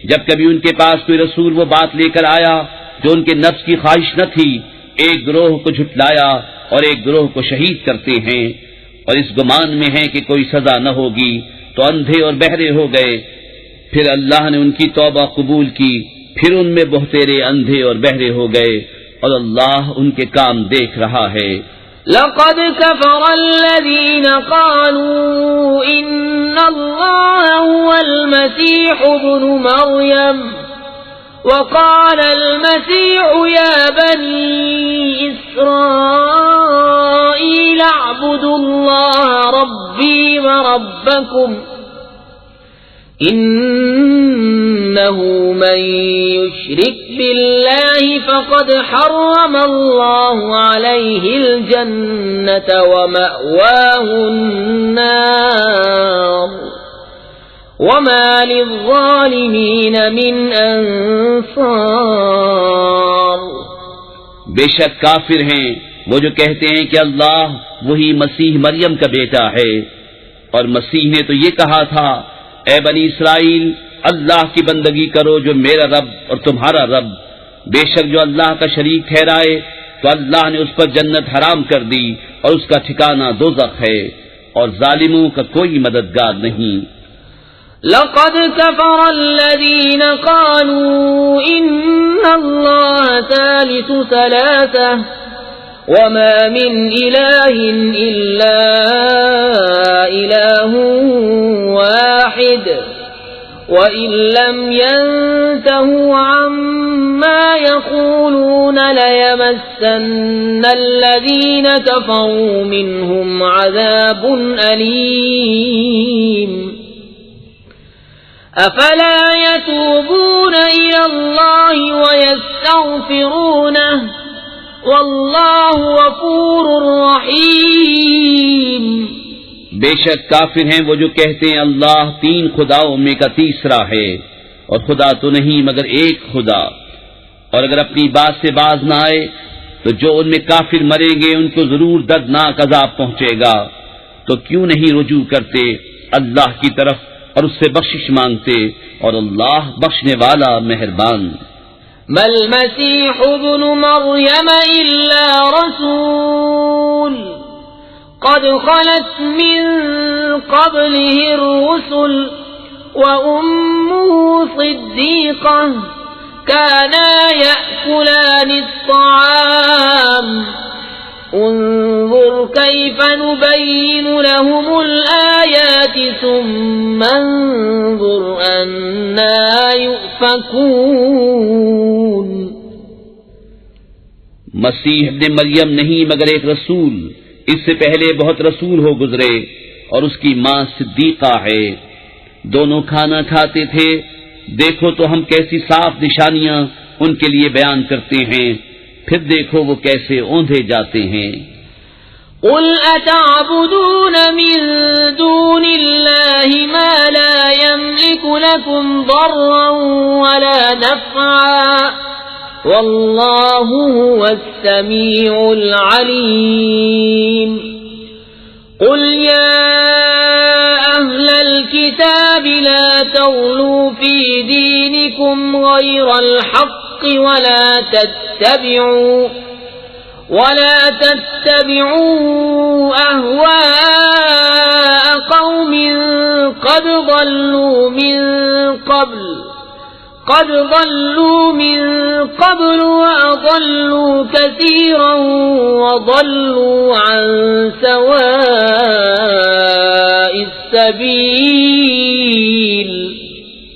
جب کبھی ان کے پاس کوئی رسول وہ بات لے کر آیا جو ان کے نفس کی خواہش نہ تھی، ایک گروہ کو جھٹلایا اور ایک گروہ کو شہید کرتے ہیں، اور اس گمان میں ہیں کہ کوئی سزا نہ ہوگی تو اندھے اور بہرے ہو گئے، پھر اللہ نے ان کی توبہ قبول کی، پھر ان میں بہتیرے اندھے اور بہرے ہو گئے، اور اللہ ان کے کام دیکھ رہا ہے۔ لقد كفر الذين قالوا إن الله هو المسيح ابن مريم وقال المسيح يا بني إسرائيل اعبدوا الله ربي وربكم إنه من يشرك بالله فقد حرم الله عليه الجنة ومأواه النار وما للظالمين من انصار. بے شک کافر ہیں وہ جو کہتے ہیں کہ اللہ وہی مسیح مریم کا بیٹا ہے، اور مسیح نے تو یہ کہا تھا اے بنی اسرائیل اللہ کی بندگی کرو جو میرا رب اور تمہارا رب، بے شک جو اللہ کا شریک ٹھہرائے تو اللہ نے اس پر جنت حرام کر دی اور اس کا ٹھکانہ دوزخ ہے، اور ظالموں کا کوئی مددگار نہیں. لقد كفر الذين قالوا إن الله ثالث ثلاثة وما من إله إلا إله واحد وإن لم ينتهوا عما يقولون ليمسن الذين كفروا منهم عذاب أليم. أفلا يتوبون إلى الله ويستغفرونه والله غفور رحيم. بے شک کافر ہیں وہ جو کہتے ہیں اللہ تین خداؤں میں کا تیسرا ہے، اور خدا تو نہیں مگر ایک خدا، اور اگر اپنی بات سے باز نہ آئے تو جو ان میں کافر مریں گے ان کو ضرور دردناک عذاب پہنچے گا. تو کیوں نہیں رجوع کرتے اللہ کی طرف اور اس سے بخشش مانگتے، اور اللہ بخشنے والا مہربان. ما المسيح ابن مريم إلا رسول قد خلت من قبله الرسل وأمه صديقة كانا يأكلان الطعام انظر كيف نبين لهم الآيات ثم انظر أنا يؤفكون. مسیح ابن مریم نہیں مگر ایک رسول، اس سے پہلے بہت رسول ہو گزرے، اور اس کی ماں صدیقہ ہے، دونوں کھانا کھاتے تھے. دیکھو تو ہم کیسی صاف نشانیاں ان کے لیے بیان کرتے ہیں، پھر دیکھو وہ کیسے اوندھے جاتے ہیں. قل اتعبدون من دون الله ما لا يملك لكم ضرا ولا نفعا والله هو السميع العليم. قل يا أهل الكتاب لا تغلوا في دينكم غير الحق ولا تتبعوا أهواء قوم قد ضلوا من قبل وأضلوا كثيرا وضلوا عن سواء السبيل.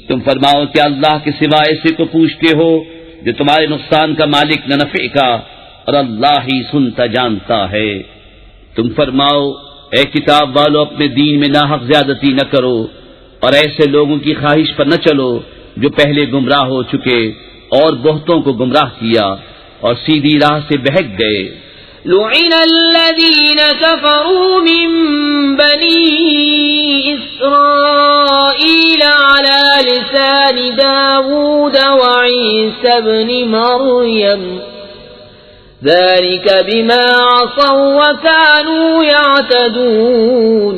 تم فرماؤ کہ اللہ کے سوا ایسے کو پوچھتے ہو جو تمہارے نقصان کا مالک نہ نفع کا، اور اللہ ہی سنتا جانتا ہے. تم فرماؤ اے کتاب والو اپنے دین میں ناحق زیادتی نہ کرو، اور ایسے لوگوں کی خواہش پر نہ چلو جو پہلے گمراہ ہو چکے اور بہتوں کو گمراہ کیا اور سیدھی راہ سے بہک گئے. لعن الذين كفروا من بني إسرائيل على لسان داود وعيسى بن مريم ذلك بما عصوا وكانوا يعتدون.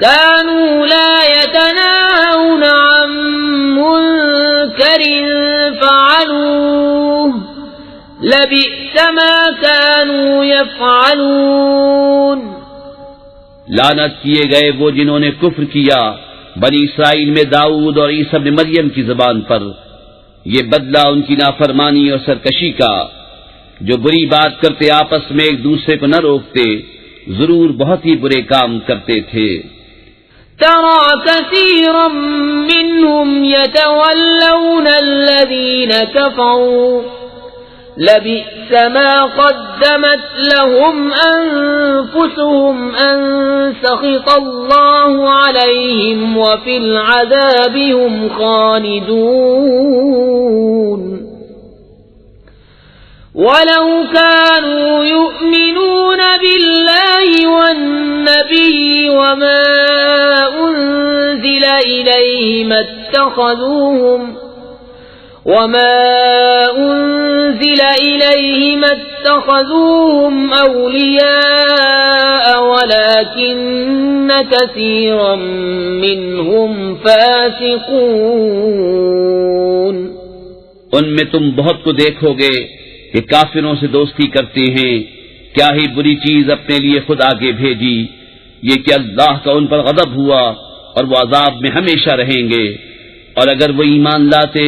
كانوا لا يتناهون عن منكر فعلوه لبئس ما كانوا يفعلون. لعنت کیے گئے وہ جنہوں نے کفر کیا بنی اسرائیل میں داؤد اور عیسی بن مریم کی زبان پر، یہ بدلہ ان کی نافرمانی اور سرکشی کا. جو بری بات کرتے آپس میں ایک دوسرے کو نہ روکتے، ضرور بہت ہی برے کام کرتے تھے۔ ترى كثيرا منهم يتولون الذين كفروا لبئس ما قدمت لهم أنفسهم أن سخط الله عليهم وفي العذاب هم خالدون ولو كانوا يؤمنون بالله والنبي وما أنزل إليه ما اتخذوهم أولياء ولكن كثيرا منهم فاسقون۔ ان میں تم بہت کو دیکھو گے کہ کافروں سے دوستی کرتے ہیں، کیا ہی بری چیز اپنے لیے خود آگے بھیجی، یہ کہ اللہ کا ان پر غضب ہوا اور وہ عذاب میں ہمیشہ رہیں گے۔ اور اگر وہ ایمان لاتے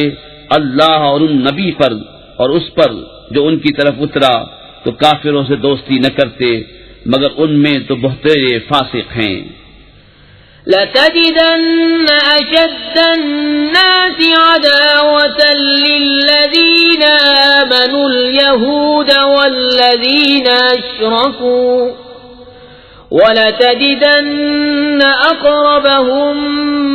اللہ اور ان نبی پر اور اس پر جو ان کی طرف اترا تو کافروں سے دوستی نہ کرتے، مگر ان میں تو بہت فاسق ہیں۔ لَتَجِدَنَّ أَشَدَّ النَّاسِ عَدَاوَةً لِّلَّذِينَ آمَنُوا الْيَهُودَ وَالَّذِينَ أَشْرَكُوا وَلَتَجِدَنَّ أَقْرَبَهُم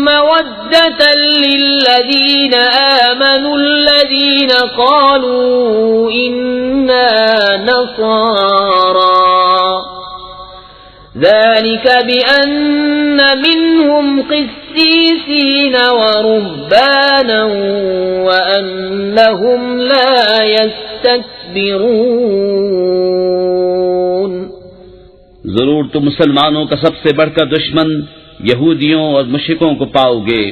مَّوَدَّةً لِّلَّذِينَ آمَنُوا الَّذِينَ قَالُوا إِنَّا نَصَارَىٰ ذلك بأن منهم قسيسين ورهبانا وأنهم لا يستكبرون۔ ضرور تم مسلمانوں کا سب سے بڑھ کر دشمن یہودیوں اور مشرکوں کو پاؤ گے،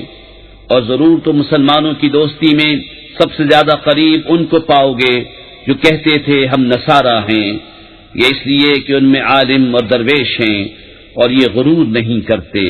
اور ضرور تم مسلمانوں کی دوستی میں سب سے زیادہ قریب ان کو پاؤ گے جو کہتے تھے ہم نصارہ ہیں، یہ اس لیے کہ ان میں عالم اور درویش ہیں اور یہ غرور نہیں کرتے۔